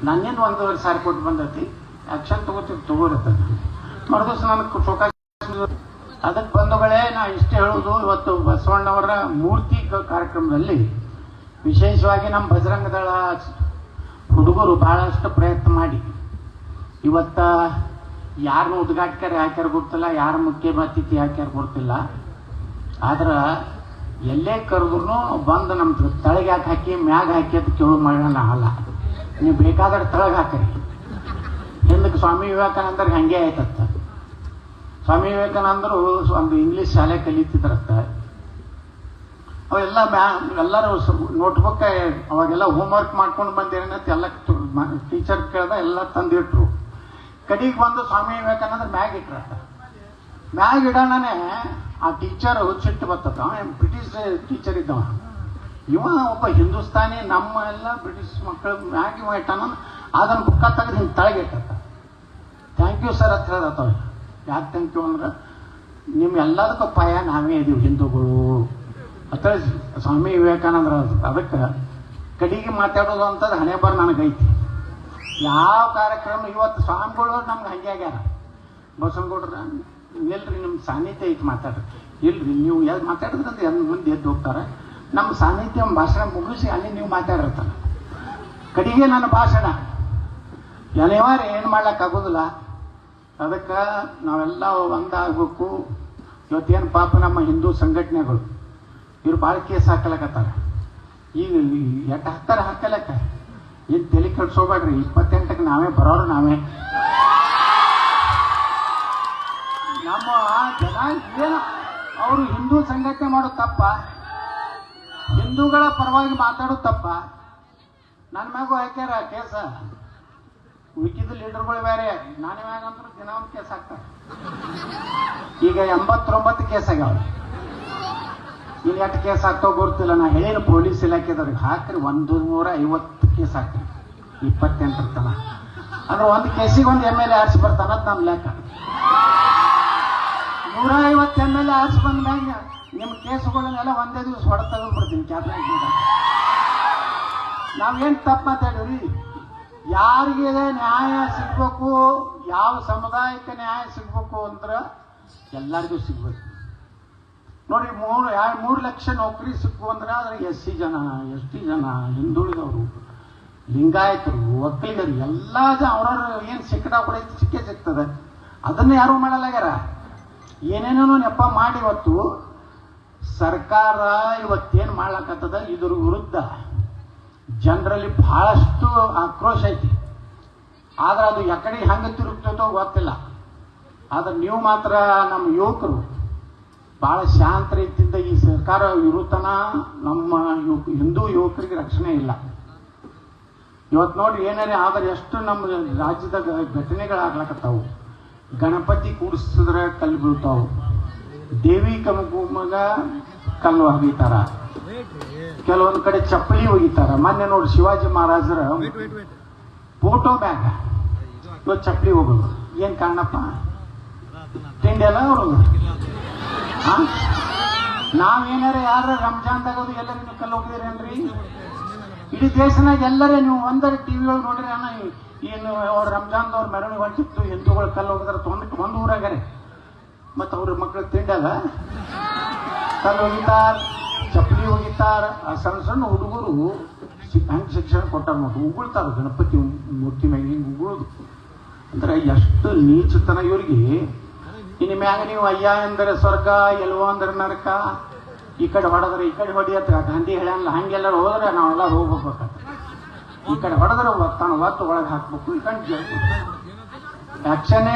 ನನ್ನೇನು 1,500 ಕೋಟಿ ಬಂದೈತಿ, ಆ್ಯಕ್ಷನ್ ತಗೋರಿರ್ತದೆ. ಮರುದಿವ್ಸ ನನಗೆ ಶೋಕ. ಅದಕ್ಕೆ ಬಂಧುಗಳೇ, ನಾ ಇಷ್ಟೇ ಹೇಳೋದು, ಇವತ್ತು ಬಸವಣ್ಣವರ ಮೂರ್ತಿ ಕಾರ್ಯಕ್ರಮದಲ್ಲಿ ವಿಶೇಷವಾಗಿ ನಮ್ಮ ಬಜರಂಗ ದಳ ಹುಡುಗರು ಬಹಳಷ್ಟು ಪ್ರಯತ್ನ ಮಾಡಿ ಇವತ್ತ ಯಾರನ್ನ ಉದ್ಘಾಟಕರು ಹಾಕ್ಯಾರ ಗೊತ್ತಿಲ್ಲ, ಯಾರ ಮುಖ್ಯ ಅತಿಥಿ ಹಾಕ್ಯಾರ ಗೊತ್ತಿಲ್ಲ. ಆದ್ರೆ ಎಲ್ಲೇ ಕರೆದ್ರು ಬಂದು ನಮ್ಮ ತಳಗೆ ಯಾಕೆ ಹಾಕಿ ಮ್ಯಾಗ ಹಾಕಿ ಅಂತ ಕೇಳೋ ಮಾಡೋಣ ಅಲ್ಲ. ನೀವು ಬೇಕಾದ್ರೆ ತಳಗೆ ಹಾಕಿರಿ. ಹಿಂದಕ್ಕೆ ಸ್ವಾಮಿ ವಿವೇಕಾನಂದರಿಗೆ ಹಂಗೆ ಆಯ್ತತ್ತ. ಸ್ವಾಮಿ ವಿವೇಕಾನಂದರು ಒಂದು ಇಂಗ್ಲೀಷ್ ಶಾಲೆ ಕಲಿತಿದ್ರತ್ತ. ಅವೆಲ್ಲ ಎಲ್ಲರೂ ನೋಟ್ಬುಕ್ ಅವಾಗೆಲ್ಲ ಹೋಮ್ವರ್ಕ್ ಮಾಡ್ಕೊಂಡು ಬಂದಿರಂತ ಎಲ್ಲ ಟೀಚರ್ ಕೇಳ್ದ ಎಲ್ಲ ತಂದಿಟ್ರು. ಕಡೆಗೆ ಬಂದು ಸ್ವಾಮಿ ವಿವೇಕಾನಂದ್ರ ಮ್ಯಾಗ್ ಇಟ್ರತ್ತ. ಮ್ಯಾಗ್ ಇಡೋಣನೆ ಆ ಟೀಚರ್ ಸಿಟ್ಟು ಬರ್ತದ. ಬ್ರಿಟಿಷ್ ಟೀಚರ್ ಇದ್ದವ, ಇವ ಒಬ್ಬ ಹಿಂದೂಸ್ತಾನಿ, ನಮ್ಮ ಎಲ್ಲ ಬ್ರಿಟಿಷ್ ಮಕ್ಕಳು ಮ್ಯಾಗ್ ಇವ ಇಟ್ಟಾನ. ಅದನ್ನು ಬುಕ್ಕ ತೆಗೆದು ಹಿಂಗೆ ತಳಗೆ ಇಟ್ಟತ್ತ. ಥ್ಯಾಂಕ್ ಯು ಸರ್ ಅಂತ ಹೇಳ್ದತ್ತವ. ಯಾಕೆ ಥ್ಯಾಂಕ್ ಯು ಅಂದ್ರೆ ನಿಮ್ಮ ಎಲ್ಲದಕ್ಕೂ ಪಾಯ ನಾವೇ ಇದೀವಿ ಹಿಂದೂಗಳು ಅಂತ ಸ್ವಾಮಿ ವಿವೇಕಾನಂದ್ರ. ಅದಕ್ಕೆ ಕಡೆಗೆ ಮಾತಾಡೋದು ಅಂತದ್ದು ಹಣೆ ಬರ ನನಗೈತಿ. ಯಾವ ಕಾರ್ಯಕ್ರಮ ಇವತ್ತು ಸ್ವಾಮಿಗಳು ನಮ್ಗೆ ಹಂಗೆ ಆಗ್ಯಾರ. ಬಸವನಗೌಡ್ರ ಇಲ್ರಿ ನಿಮ್ಮ ಸಾನ್ನಿಧ್ಯ ಐತಿ ಮಾತಾಡ್ರಿ. ಇಲ್ರಿ ನೀವು ಎಲ್ಲಿ ಮಾತಾಡಿದ್ರಂದ್ರೆ ಮುಂದೆ ಎದ್ದು ಹೋಗ್ತಾರೆ. ನಮ್ಮ ಸಾನ್ನಿಧ್ಯ ಭಾಷಣ ಮುಗಿಸಿ ಅಲ್ಲಿ ನೀವು ಮಾತಾಡಿರ್ತಾರೆ. ಕಡೆಗೆ ನನ್ನ ಭಾಷಣ ಅನಿವಾರ್ಯ, ಏನು ಮಾಡ್ಲಿಕ್ಕಾಗೋದಿಲ್ಲ. ಅದಕ್ಕೆ ನಾವೆಲ್ಲ ಒಂದಾಗಬೇಕು. ಇವತ್ತೇನು ಪಾಪ ನಮ್ಮ ಹಿಂದೂ ಸಂಘಟನೆಗಳು ಇವ್ರು ಭಾಳ ಕೇಸ್ ಹಾಕಲಕತ್ತಾರ. ಈಗ ಎಟ್ಟು ಹಾಕ್ತಾರೆ ಹಾಕಲಕ್ಕ. ಏನು ತಲೆ ಕೆಡ್ಸೋಬೇಡ್ರಿ. 28ಕ್ಕೆ ನಾವೇ ಬರೋರು ನಾವೇ. ನಮ್ಮ ಜನ ಏನು ಅವರು ಹಿಂದೂ ಸಂಘಟನೆ ಮಾಡೋದು ತಪ್ಪ, ಹಿಂದೂಗಳ ಪರವಾಗಿ ಮಾತಾಡೋದು ತಪ್ಪ. ನನ್ನ ಮ್ಯಾಗೂ ಹಾಕ್ಯಾರ ಕೇಸ. ಉಳಿಕಿದ ಲೀಡರ್ಗಳು ಬೇರೆ, ನನ್ನ ಮ್ಯಾಗ ಅಂದ್ರೆ ದಿನ ಒಂದು ಕೇಸ್ ಹಾಕ್ತಾರೆ. ಈಗ 89 ಕೇಸ್ ಆಗ್ಯಾವ. ಇನ್ನು ಎಷ್ಟು ಕೇಸ್ ಹಾಕ್ತಾವ ಗೊತ್ತಿಲ್ಲ. ನಾ ಹೇಳೇನು ಪೊಲೀಸ್ ಇಲಾಖೆದವ್ರಿಗೆ ಹಾಕ್ರಿ 150 ಕೇಸ್ ಹಾಕ್ರಿ 28 ತನ. ಅಂದ್ರೆ ಒಂದು ಕೇಸಿಗೆ ಒಂದು MLA ಆರಿಸಿ ಬರ್ತಾನ ಅಂತ ನಮ್ಮ ಲೆಕ್ಕ. 150 MLA ಆರಿಸಿ ಬಂದ ಮ್ಯಾಗ ನಿಮ್ಮ ಕೇಸುಗಳನ್ನೆಲ್ಲ ಒಂದೇ ದಿವಸ ಹೊಡೆ ತೆಗೆದ್ಬಿಡ್ತೀನಿ ಕ್ಯಾಬಿನೆಟ್. ನಾವೇನು ತಪ್ಪು ಮಾತಾಡಿವ್ರಿ? ಯಾರಿಗೆ ನ್ಯಾಯ ಸಿಗ್ಬೇಕು, ಯಾವ ಸಮುದಾಯಕ್ಕೆ ನ್ಯಾಯ ಸಿಗ್ಬೇಕು ಅಂದ್ರೆ ಎಲ್ಲರಿಗೂ ಸಿಗ್ಬೇಕು. ನೋಡಿ, 3 ಲಕ್ಷ ನೌಕರಿ ಸಿಕ್ಕು ಅಂದ್ರೆ ಅದ್ರ SC ಜನ, ST ಜನ, ಹಿಂದುಳಿದವರು, ಲಿಂಗಾಯತರು, ಒಕ್ಕಲಿಗರು ಎಲ್ಲ ಅವ್ರವ್ರು ಏನು ಸಿಕ್ಕಡ ಸಿಕ್ಕೇ ಸಿಗ್ತದೆ. ಅದನ್ನ ಯಾರು ಮಾಡಲಾಗ್ಯಾರ. ಏನೇನೋ ನೆಪ ಮಾಡಿ ಇವತ್ತು ಸರ್ಕಾರ ಇವತ್ತೇನು ಮಾಡ್ಲಕತ್ತದ ಇದ್ರ ವಿರುದ್ಧ ಜನರಲ್ಲಿ ಬಹಳಷ್ಟು ಆಕ್ರೋಶ ಐತಿ. ಆದ್ರೆ ಅದು ಎಕಡೆ ಹೆಂಗೆ ತಿರುಗ್ತದೋ ಗೊತ್ತಿಲ್ಲ. ಆದ್ರೆ ನೀವು ಮಾತ್ರ ನಮ್ಮ ಯುವಕರು ಬಹಳ ಶಾಂತ ರೀತಿಯಿಂದ ಈ ಸರ್ಕಾರ ಇರುತ್ತನ ನಮ್ಮ ಹಿಂದೂ ಯುವಕರಿಗೆ ರಕ್ಷಣೆ ಇಲ್ಲ. ಇವತ್ತು ನೋಡ್ರಿ ಏನಾರೇ ಆದ್ರೆ ಎಷ್ಟು ನಮ್ಮ ರಾಜ್ಯದ ಘಟನೆಗಳಾಗ್ಲಕತ್ತಾವು. ಗಣಪತಿ ಕೂಡಿಸಿದ್ರೆ ಕಲ್ಲು ಬೀಳ್ತಾವು, ದೇವಿ ಕಮಗ ಕಲ್ಲು ಒಗಿತಾರ, ಕೆಲವೊಂದು ಕಡೆ ಚಪ್ಪಲಿ ಒಗಿತಾರ. ಮೊನ್ನೆ ನೋಡಿ ಶಿವಾಜಿ ಮಹಾರಾಜರ ಫೋಟೋ ಮ್ಯಾಗ ಇವತ್ತು ಚಪ್ಪಲಿ ಹೋಗೋದು ಏನ್ ಕಾರಣಪ್ಪ? ತಿಂಡಿ ಎಲ್ಲ ಅವ್ರದ್ದು. ನಾವೇನಾರ ಯಾರ ರಂಜಾನ್ದಾಗದು ಎಲ್ಲರೂ ನೀವು ಕಲ್ಲು ಹೋಗಿದ್ರೇನ್ರಿ? ಇಡೀ ದೇಶನಾಗ ಎಲ್ಲರೇ ನೀವು ಒಂದರ TV ಒಳಗೆ ನೋಡ್ರಿ ಅಣ್ಣ, ಏನು ಅವ್ರ ರಂಜಾನ್ದವ್ರ ಮೆರವಣಿಗೆ ಹೊಂಟಿತ್ತು, ಹಿಂದೂಗಳು ಕಲ್ಲು ಹೋಗಿದಾರ ಒಂದು ಊರಾಗಾರೆ. ಮತ್ತು ಅವ್ರ ಮಕ್ಕಳು ತಿಂಡಲ್ಲ ಕಲ್ಲು ಹೋಗಿತಾರ, ಚಪ್ಪಲಿ ಹೋಗಿತಾರ. ಆ ಸಣ್ಣ ಹುಡುಗರು ಹಂಗೆ ಶಿಕ್ಷಣ ಕೊಟ್ಟಾರ ನೋಡಿ, ಉಗುಳ್ತಾರ ಗಣಪತಿ ಮೂರ್ತಿ ಮ್ಯಾಗ ಹಿಂಗೆ ಉಗುಳೋದು ಅಂದ್ರೆ ಎಷ್ಟು ನೀಚತನ ಇವ್ರಿಗೆ. ಇನ್ನು ಮ್ಯಾಗ ನೀವು ಅಯ್ಯ ಎಂದರೆ ಸ್ವರ್ಗ, ಎಲ್ವ ಅಂದ್ರೆ ನರಕ, ಈ ಕಡೆ ಹೊಡೆದ್ರೆ ಈ ಕಡೆ ಹೊಡಿಯತ್ತ ಗಾಂಧಿ ಹೇಳಲ್ಲ. ಹಂಗೆಲ್ಲರೂ ಹೋದ್ರೆ ನಾವೆಲ್ಲ ಹೋಗ್ಬೇಕು. ಈ ಕಡೆ ಹೊಡೆದ್ರೆ ತಾನು ಒತ್ತು ಒಳಗೆ ಹಾಕ್ಬೇಕು. ಈ ಕಡೆ ಆಕ್ಷನೇ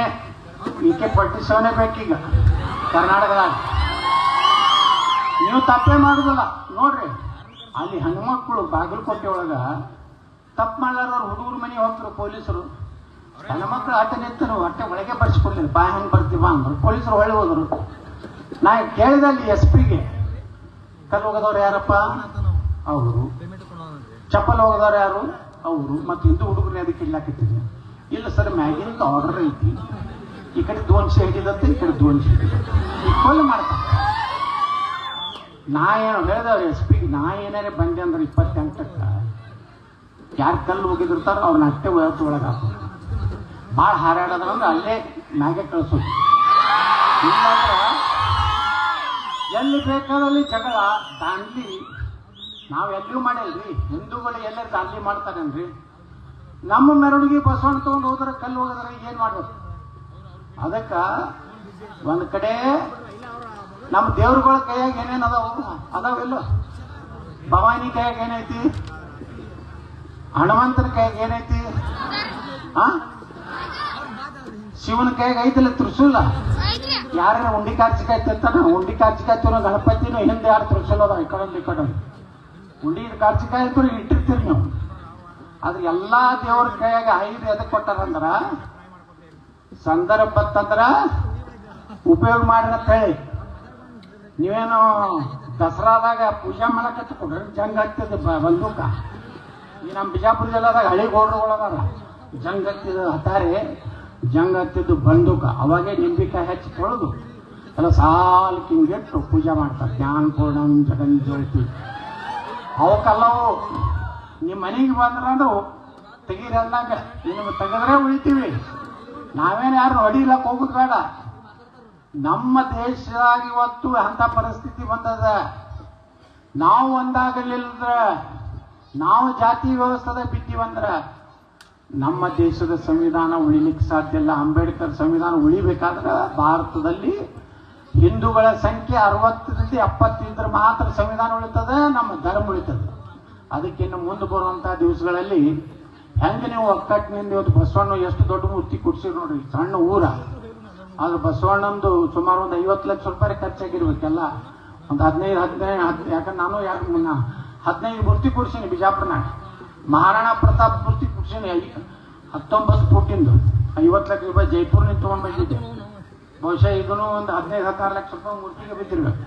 AK-47 ಬೇಕೀಗ ಕರ್ನಾಟಕದಾಗ. ನೀವು ತಪ್ಪೇ ಮಾಡುದಿಲ್ಲ ನೋಡ್ರಿ. ಅಲ್ಲಿ ಹೆಣ್ಮಕ್ಳು ಬಾಗಲಕೋಟೆ ಒಳಗ ತಪ್ಪು ಮಾಡ್ಲಾರವ್ರು ಹುಡುಗರು ಮನೆಗೆ ಹೋಗ್ತಾರೆ ಪೊಲೀಸರು. ಹೆಣ್ಮಕ್ಳು ಆಟ ನಿಂತರು ಹೊಟ್ಟೆ ಒಳಗೆ ಬರ್ಸ್ಕೊಡ್ಲಿಲ್ಲ. ಬಾ ಹೆಂಗೆ ಬರ್ತೀವ ಅಂದ್ರು. ಪೊಲೀಸರು ಹೊಳ್ಳಿ ಹೋದ್ರು. ನಾ ಕೇಳಿದೆ ಅಲ್ಲಿ SP-ಗೆ, ಕಲ್ಲು ಹೋಗದವ್ರು ಯಾರಪ್ಪ? ಅವರು. ಚಪ್ಪಲ್ ಹೋಗದವ್ರು ಯಾರು? ಅವರು. ಮತ್ತು ಹಿಂದೂ ಹುಡುಗರನ್ನ ಅದಕ್ಕೆ ಇಡ್ಲಾಕಿಟ್ಟಿದ್ವಿ. ಇಲ್ಲ ಸರ್, ಮ್ಯಾಗಿಂದ ಆರ್ಡರ್ ಐತಿ, ಈ ಕಡೆ 200 ಹಿಡಿದತ್ತೆ, ಈ ಕಡೆ 200 ಹಿಡಿದತ್ತೆ, ಈಕ್ವಲ್ ಮಾಡ್ತಾರೆ. ನಾ ಏನು ಹೇಳಿದವ್ರು SP-ಗೆ, ನಾ ಏನಾರೇ ಬಂದೆ ಅಂದ್ರೆ 28ಕ್ಕೆ ಯಾರು ಕಲ್ಲು ಹೋಗಿದಿರ್ತಾರೋ ಅವ್ರನ್ನ ಅಷ್ಟೇ ಒಳಗೆ ಹಾಕೋದು. ಭಾಳ ಹಾರಾಡೋದಂದ್ರೆ ಅಲ್ಲೇ ಮ್ಯಾಗೆ ಕಳಿಸೋದು. ಇಲ್ಲಾಂದ್ರೆ ಎಲ್ಲಿ ಬೇಕಾದಲ್ಲಿ ಜಗಳ ದಾಂಡ್ಲಿ ನಾವೆಲ್ಲೂ ಮಾಡಿಲ್ರಿ. ಹಿಂದೂಗಳು ಎಲ್ಲರೂ ದಾಂಡ್ಲಿ ಮಾಡ್ತಾರೇನ್ರಿ? ನಮ್ಮ ಮೆರವಣಿಗೆ ಬಸವಣ್ಣ ತಗೊಂಡು ಹೋದ್ರೆ ಕಲ್ಲು ಹೋಗೋದ್ರೆ ಏನ್ ಮಾಡ್ಬೇಕು? ಅದಕ್ಕ ಒಂದ್ ಕಡೆ ನಮ್ಮ ದೇವ್ರಗಳ ಕೈಯಾಗ ಏನೇನ್ ಅದಾವಿಲ್ಲ. ಭವಾನಿ ಕೈಯಾಗ ಏನೈತಿ, ಹನುಮಂತನ ಕೈಯಾಗ ಏನೈತಿ, ಶಿವನ ಕೈಯಾಗ ಐತಿಲ್ಲ ತ್ರಿಶೂಲ. ಯಾರ ಉಂಡಿ ಕಾರ್ಚಿಕಾಯಿ ತಿಂತಾನ, ಉಂಡಿ ಕಾರ್ಚಿಕಾಯಿ ತಿನ್ನೋ ಗಣಪತಿನೂ ಹಿಂದೆ ಯಾರು ತ್ರಿಶೂಲ ಅದಾವ ಈ ಕಡೆ ಈ ಕಡೆ. ಉಂಡಿ ಕಾರ್ಚಿಕಾಯಿ ಅಂತೂ ಇಟ್ಟಿರ್ತೀರಿ ನೀವು. ಆದ್ರೆ ಎಲ್ಲಾ ದೇವ್ರ ಕೈಯಾಗ 5 ಎದಕ್ ಕೊಟ್ಟಾರಂದ್ರ ಸಂದರ್ಭ ಬತ್ತಂದ್ರ ಉಪಯೋಗ ಮಾಡಿರತ್ತ ಹೇಳಿ. ನೀವೇನು ದಸರಾದಾಗ ಪೂಜಾ ಮಾಡಕತ್ತ ಕೊಡ್ರಿ, ಜಂಗ್ ಹತ್ತಿದ ಬಂದೂಕ. ಈ ನಮ್ಮ ಬಿಜಾಪುರ ಜಿಲ್ಲಾದಾಗ ಹಳಿ ಗೋಡ್ರುಗಳದಾರ, ಜಂಗ್ ಹತ್ತಿದ ಹತಾರೆ, ಜಂಗ್ ಹತ್ತಿದ್ದು ಬಂದೂಕ. ಅವಾಗೇ ನಿಂಬಿಕಾಯಿ ಹಚ್ಚಿ ತೊಳೆದು ಎಲ್ಲ ಸಾಲ್ಕ್ ಹಿಂಗಿಟ್ಟು ಪೂಜೆ ಮಾಡ್ತಾರೆ. ಜ್ಞಾನ ಪೂರ್ಣಂ ಜಗನ್ ಜ್ಯೋತಿ. ಅವಕ್ಕಲ್ಲವು ನಿಮ್ಮ ಮನೆಗೆ ಬಂದ್ರಂದ್ರು ತೆಗೀರಿ ಅಂದಂಗ, ನಿಮ್ಗೆ ತೆಗೆದ್ರೆ ಉಳಿತೀವಿ. ನಾವೇನು ಯಾರು ಹೊಡಿಲಕ್ಕೆ ಹೋಗುದು ಬೇಡ. ನಮ್ಮ ದೇಶದಾಗ ಇವತ್ತು ಅಂತ ಪರಿಸ್ಥಿತಿ ಬಂದದ. ನಾವು ಒಂದಾಗಲಿಲ್ಲದ್ರ, ನಾವು ಜಾತಿ ವ್ಯವಸ್ಥೆದ ಬಿದ್ದೀವಂದ್ರ ನಮ್ಮ ದೇಶದ ಸಂವಿಧಾನ ಉಳಿಲಿಕ್ಕೆ ಸಾಧ್ಯ ಇಲ್ಲ. ಅಂಬೇಡ್ಕರ್ ಸಂವಿಧಾನ ಉಳಿಬೇಕಾದ್ರೆ ಭಾರತದಲ್ಲಿ ಹಿಂದೂಗಳ ಸಂಖ್ಯೆ 60ರಿಂದ 70 ಇದ್ರೆ ಮಾತ್ರ ಸಂವಿಧಾನ ಉಳಿತದೆ, ನಮ್ಮ ಧರ್ಮ ಉಳಿತದೆ. ಅದಕ್ಕಿನ್ನು ಮುಂದೆ ಬರುವಂತಹ ದಿವಸಗಳಲ್ಲಿ ಹೆಂಗೆ ನೀವು ಒಕ್ಕಟ್ಟಿನಿಂದ ಇವತ್ತು ಬಸವಣ್ಣ ಎಷ್ಟು ದೊಡ್ಡ ಮೂರ್ತಿ ಕೊಡ್ಸಿರಿ ನೋಡ್ರಿ. ಸಣ್ಣ ಊರ ಅದು ಬಸವಣ್ಣಂದು ಸುಮಾರು ಒಂದು 50 ಲಕ್ಷ ರೂಪಾಯಿ ಖರ್ಚಾಗಿರ್ಬೇಕೆಲ್ಲ. ಒಂದು 15 ಯಾಕಂದ್ರೆ ನಾನು 15 ಮೂರ್ತಿ ಕೊಡ್ಸೀನಿ ಬಿಜಾಪುರನಾಗ. ಮಹಾರಾಣಾ ಪ್ರತಾಪ್ ಮೂರ್ತಿ ಕೊಡ್ಸೀನಿ 19 ಫೂಟಿಂದು 50 ಲಕ್ಷ ರೂಪಾಯಿ ಜೈಪುರ್ನಿಂದ ತಗೊಂಡ್ ಬಂದಿದ್ದೆ. ಬಹುಶಃ ಇದನ್ನು ಒಂದು 15-16 ಲಕ್ಷ ರೂಪಾಯಿ ಮೂರ್ತಿಗೆ ಬಿದ್ದಿರ್ಬೇಕು.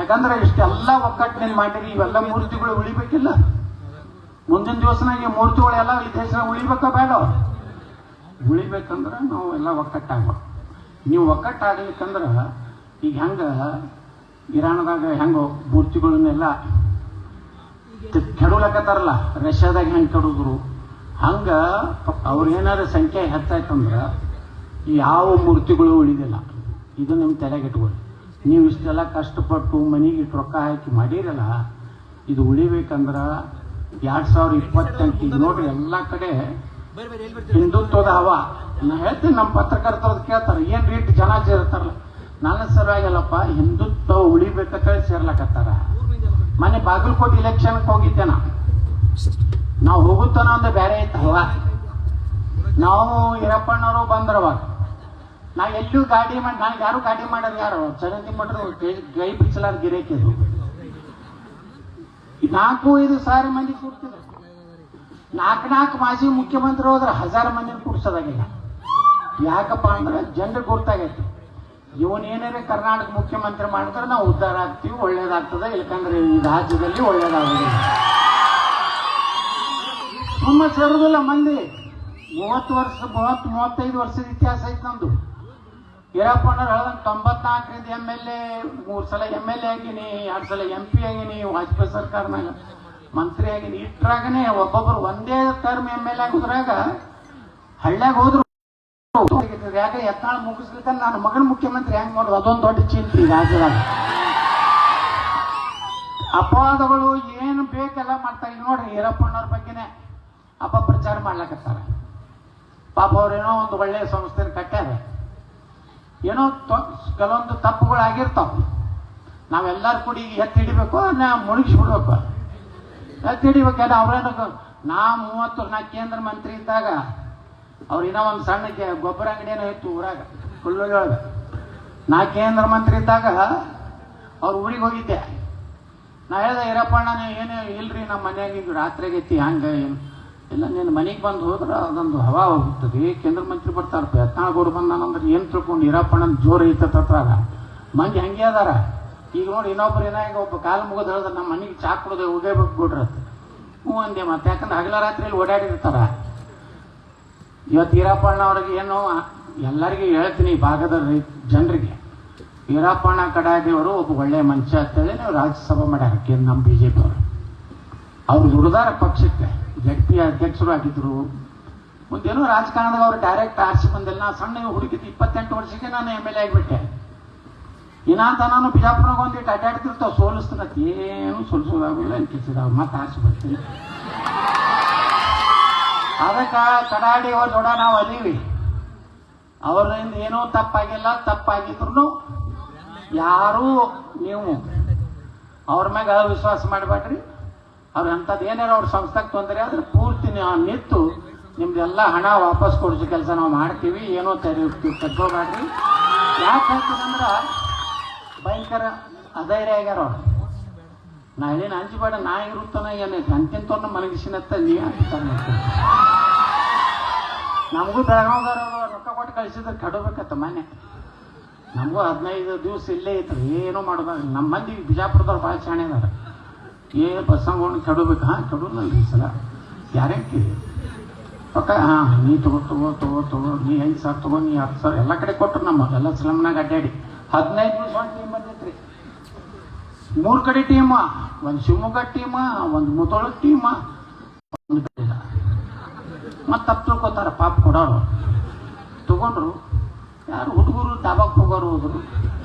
ಯಾಕಂದ್ರೆ ಇಷ್ಟೆಲ್ಲ ಒಕ್ಕಟ್ಟಿನಿಂದ ಮಾಡಿರಿ. ಇವೆಲ್ಲ ಮೂರ್ತಿಗಳು ಉಳಿಬೇಕಿಲ್ಲ. ಮುಂದಿನ ದಿವಸನಾಗ ಈ ಮೂರ್ತಿಗಳೆಲ್ಲ ಈ ದೇಶ ಉಳಿಬೇಕಾ ಬೇಡ? ಉಳಿಬೇಕಂದ್ರೆ ನಾವು ಎಲ್ಲ ಒಕ್ಕಟ್ಟಾಗ್ಬೇಕು. ನೀವು ಒಕ್ಕಟ್ಟಾಗ್ಲಿಕ್ಕಂದ್ರೆ ಈಗ ಹೆಂಗ ಇರಾನ್ದಾಗ ಹೆಂಗ ಮೂರ್ತಿಗಳನ್ನೆಲ್ಲ ಕೆಡಲಕತ್ತಾರಲ್ಲ, ರಷ್ಯಾದಾಗ ಹೆಂಗೆ ಕೆಡಿದ್ರು ಹಂಗ ಅವ್ರೇನಾದ್ರು ಸಂಖ್ಯೆ ಹೆಚ್ಚಾಯ್ತಂದ್ರೆ ಯಾವ ಮೂರ್ತಿಗಳು ಉಳಿದಿಲ್ಲ. ಇದು ನಿಮ್ಮ ತಲೆಗೆಟ್ಕೊಳ್ಳಿ. ನೀವು ಇಷ್ಟೆಲ್ಲ ಕಷ್ಟಪಟ್ಟು ಮನೆಗೆ ಇಟ್ಟು ರೊಕ್ಕ ಹಾಕಿ ಮಾಡಿರಲ್ಲ, ಇದು ಉಳಿಬೇಕಂದ್ರೆ 2028 ಈಗ ನೋಡ್ರಿ ಎಲ್ಲ ಕಡೆ ಹಿಂದುತ್ವದ ಹವ. ನಾ ಹೇಳ್ತೀನಿ, ನಮ್ಮ ಪತ್ರಕರ್ತರದ್ದು ಕೇಳ್ತಾರೆ, ಏನ್ ರೀತಿ ಜನ ಸೇರ್ತಾರಲ್ಲ. ನನ್ನ ಸರಿಯಾಗಲ್ಲಪ್ಪ, ಹಿಂದುತ್ವ ಉಳಿಬೇಕಂತ ಸೇರ್ಲಕತ್ತಾರ. ಮನೆ ಬಾಗಲಕೋಟೆ ಇಲೆಕ್ಷನ್ಗೆ ಹೋಗಿದ್ದೆ ನಾವು ಹೋಗುತ್ತಾನ ಒಂದು ಬೇರೆ ಐತೆ ಹವ. ನಾವು ಈರಪ್ಪಣ್ಣವರು ಬಂದ್ರವಾಗ ನಾ ಎಲ್ಲೂ ಗಾಡಿ ಮಾಡಿ, ನನಗೆ ಯಾರು ಗಾಡಿ ಮಾಡೋರು ಯಾರು ಚರಂತಿ ಮಟ್ರು ಗೈ ಬಿಚ್ಚಲಾರ ಗಿರೇಕಿದ್ರು 4-5 ಸಾವಿರ ಮಂದಿ ಕೂಡ್ತಿದ್ರು. 4 ಮಾಜಿ ಮುಖ್ಯಮಂತ್ರಿ ಹೋದ್ರೆ 1000 ಮಂದಿನ ಕೂಡ್ಸೋದಾಗಿಲ್ಲ. ಯಾಕಪ್ಪ ಅಂದ್ರೆ ಜನರಿಗೆ ಗೊತ್ತಾಗೈತಿ, ಇವನೇನೇ ಕರ್ನಾಟಕ ಮುಖ್ಯಮಂತ್ರಿ ಮಾಡಿದ್ರೆ ನಾವು ಉದ್ಧಾರ ಆಗ್ತೀವಿ, ಒಳ್ಳೇದಾಗ್ತದೆ. ಇಲ್ಕಂದ್ರೆ ಈ ರಾಜ್ಯದಲ್ಲಿ ಒಳ್ಳೇದಾಗುದಿಲ್ಲ. ತುಂಬ ಸೇರುದಿಲ್ಲ ಮಂದಿ. 30-35 ವರ್ಷದ ಇತಿಹಾಸ ಐತೆ ನಮ್ದು. ಈರಪ್ಪಣ್ಣವ್ರು ಹೇಳ್ದಂಗೆ 94ರಿಂದ MLA, 3 ಸಲ MLA ಆಗೀನಿ, 2 ಸಲ MP ಆಗೀನಿ, ವಾಜಪೇಯಿ ಸರ್ಕಾರನಾಗ ಮಂತ್ರಿ ಆಗೀನಿ. ಇಟ್ರಾಗನೆ ಒಬ್ಬೊಬ್ರು ಒಂದೇ ಟರ್ಮ್ MLA ಆಗುದ್ರಾಗ ಹಳ್ಳ್ಯಾಗ ಹೋದ್ರು. ಯಾಕೆ ಯತ್ನಾಳ್ ಮುಗಿಸ್ಲಿಕ್ಕ ನನ್ನ ಮಗನ ಮುಖ್ಯಮಂತ್ರಿ ಹೆಂಗ್ ಮಾಡೋದು, ಅದೊಂದು ದೊಡ್ಡ ಚಿಂತೆ ರಾಜ್ಯದಾಗ. ಅಪವಾದಗಳು ಏನು ಬೇಕೆಲ್ಲ ಮಾಡ್ತಾರೆ. ನೋಡ್ರಿ, ಈರಪ್ಪಣ್ಣವ್ರ ಬಗ್ಗೆನೆ ಅಪಪ್ರಚಾರ ಮಾಡ್ಲಕತ್ತಾರ. ಪಾಪ ಅವ್ರೇನೋ ಒಂದು ಒಳ್ಳೆಯ ಸಂಸ್ಥೆ ಕಟ್ಟ್ಯಾರ. ಏನೋ ಕೆಲವೊಂದು ತಪ್ಪುಗಳಾಗಿರ್ತಾವ. ನಾವೆಲ್ಲರೂ ಕೂಡಿ ಎತ್ತಿ ಹಿಡಿಬೇಕು, ಮುಳುಗಿಸ್ಬಿಡ್ಬೇಕು. ಎತ್ತಿ ಹಿಡಿಬೇಕಲ್ಲ. ಅವ್ರೇನು ನಾ ಕೇಂದ್ರ ಮಂತ್ರಿ ಇದ್ದಾಗ ಅವ್ರಿನ್ನ ಒಂದು ಸಣ್ಣ ಗೊಬ್ಬರ ಅಂಗಡಿ ಏನೋ ಇತ್ತು ಊರಾಗ, ಕುಲ್ಲೊಳಗೆ. ನಾ ಕೇಂದ್ರ ಮಂತ್ರಿ ಇದ್ದಾಗ ಅವ್ರ ಊರಿಗೆ ಹೋಗಿದ್ದೆ. ನಾ ಹೇಳ್ದೆ, ಈರಪ್ಪಣ್ಣ ಏನು ಇಲ್ರಿ, ನಮ್ಮ ಮನೆಯಾಗಿದ್ದು ರಾತ್ರಿಗೈತಿ ಹಂಗೆ ಏನು ಇಲ್ಲ, ನೀನು ಮನೆಗೆ ಬಂದು ಹೋದ್ರೆ ಅದೊಂದು ಹವಾ ಹೋಗುತ್ತದೆ. ಕೇಂದ್ರ ಮಂತ್ರಿ ಬರ್ತಾರಪ್ಪ, ಯತ್ನಾಳ್ ಬಂದಾನಂದ್ರೆ ಏನು ತಿಳ್ಕೊಂಡು ಈರಪ್ಪಣ್ಣನ ಜೋರು ಐತತ್ರ ಮಂದಿ ಹಂಗೆ ಅದಾರ. ಈಗ ನೋಡಿ, ಇನ್ನೊಬ್ರು ಏನಾಗ ಒಬ್ಬ ಕಾಲು ಮುಗಿದು ಹೇಳಿದ್ರೆ ನಮ್ಮ ಮನೆಗೆ ಚಾ ಕುಡಿದ್ರೆ ಹೋಗೇಬೇಕು ಬಿಡ್ರತ್ತೆ. ಹ್ಞೂ ಅಂದೆ. ಮತ್ತೆ ಯಾಕಂದ್ರೆ ಹಗಲ ರಾತ್ರಿಯಲ್ಲಿ ಓಡಾಡಿರ್ತಾರ. ಇವತ್ತು ಈರಪ್ಪಣ್ಣ ಅವ್ರಿಗೆ ಏನು ಎಲ್ಲರಿಗೂ ಹೇಳ್ತೀನಿ, ಭಾಗದ ಜನರಿಗೆ, ಈರಪ್ಪಣ್ಣ ಕಡಾಡಿಯವರು ಒಬ್ಬ ಒಳ್ಳೆಯ ಮನುಷ್ಯ ಅಂತೇಳಿ ನೀವು ರಾಜ್ಯಸಭಾ ಮಾಡ್ಯಾರ ನಮ್ಮ BJP ಅವರು. ಅವ್ರು ದುಡ್ದಾರ ಪಕ್ಷಕ್ಕೆ, ZP ಅಧ್ಯಕ್ಷರು ಆಗಿದ್ರು. ಮುಂದೇನೋ ರಾಜಕಾರಣದಾಗ ಅವ್ರು ಡೈರೆಕ್ಟ್ ಆರಿಸಿ ಬಂದಿಲ್ಲ. ನಾ ಸಣ್ಣ ಹುಡುಗಿದ್ದು 28 ವರ್ಷಕ್ಕೆ ನಾನು MLA ಆಗಿಬಿಟ್ಟೆ. ಇನ್ನಾಂತ ನಾನು ಬಿಜಾಪುರಾಗ ಒಂದಿಟ್ಟು ಅಡ್ಡಾಡ್ತಿರ್ತಾವ, ಸೋಲಿಸ್ತಾನತ್ ಏನು ಸೋಲಿಸೋದಾಗಿಲ್ಲ ಅನ್ಕಿಸಿದ. ಮತ್ತೆ ಆರಿಸಿ ಬರ್ತೀನಿ. ಅದಕ್ಕೆ ಕಡಾಡಿ ಅವ್ರ ಜೋಡ ನಾವು ಅದೀವಿ. ಅವರಿಂದ ಏನೂ ತಪ್ಪಾಗಿಲ್ಲ. ತಪ್ಪಾಗಿದ್ರು ಯಾರೂ ನೀವು ಅವ್ರ ಮ್ಯಾಗ ವಿಶ್ವಾಸ ಮಾಡಬೇಡ್ರಿ. ಅವ್ರ ಅಂಥದ್ದು ಏನಾರ ಅವ್ರ ಸಂಸ್ಥೆಗೆ ತೊಂದರೆ ಆದ್ರೆ ಪೂರ್ತಿ ನಿಂತು ನಿಮ್ದೆಲ್ಲ ಹಣ ವಾಪಸ್ ಕೊಡಿಸೋ ಕೆಲಸ ನಾವು ಮಾಡ್ತೀವಿ. ಏನೋ ತಗೋಬೇಡ್ರಿ. ಯಾಕೆ ಹೇಳ್ತೀನಂದ್ರೆ ಭಯಂಕರ ಅಧೈರ್ಯ ಆಗ್ಯಾರ ಅವ್ರು. ನಾ ಹೇಳೀನಿ ಅಂಜಬೇಡ, ನಾ ಇರುತ್ತಾನ ಏನೈತೆ ಅಂತಿಂತವ್ರನ್ನ ಮಲಗಿಸಿನತ್ತ ನೀ ಅಂತಾರೆ. ನಮಗೂ ಬೆಳಗಾವ್ದವ್ರು ರೊಕ್ಕ ಕೊಟ್ಟು ಕಳಿಸಿದ್ರೆ ಕಡಬೇಕತ್ತ ಮನೆ. ನಮಗೂ 15 ದಿವಸ ಇಲ್ಲೇ ಐತ್ರಿ, ಏನೂ ಮಾಡೋದಾಗ. ನಮ್ಮ ಮಂದಿ ಬಿಜಾಪುರದವ್ರು ಭಾಳ ಶಾಣೆ ಅದಾರ. ಬಸ್ಸಂಗೋಣ ಕೆಡಬೇಕು. ಕೆಡೋಲ್ಲರಿ ಈ ಸಲ ಗ್ಯಾರಂಟಿ ರೊಕ್ಕ. ನೀ ತಗೋ ನೀ 5,000 ತಗೋ, ನೀ 10,000 ಎಲ್ಲ ಕಡೆ ಕೊಟ್ಟರು. ಎಲ್ಲ ಸ್ಲಮ್ನಾಗ ಅಡ್ಡಾಡಿ 15 ದಿವಸ ಒಂದು ಟೀಮ್ ಬಂದೈತ್ರಿ. 3 ಕಡೆ ಟೀಮ, ಒಂದು ಶಿವಮೊಗ್ಗ ಟೀಮ, ಒಂದು ಮುತೋಳ ಟೀಮ, ಒಂದು ಕಡೆ ಮತ್ತೆ ತಪ್ಪು ತಿಳ್ಕೊತಾರ ಪಾಪ ಕೊಡೋರು. ತಗೊಂಡ್ರು ಯಾರು ಹುಡುಗರು ಡಾಬಾಕ್ಕೆ ಹೋಗೋರು ಹೋದ್ರು.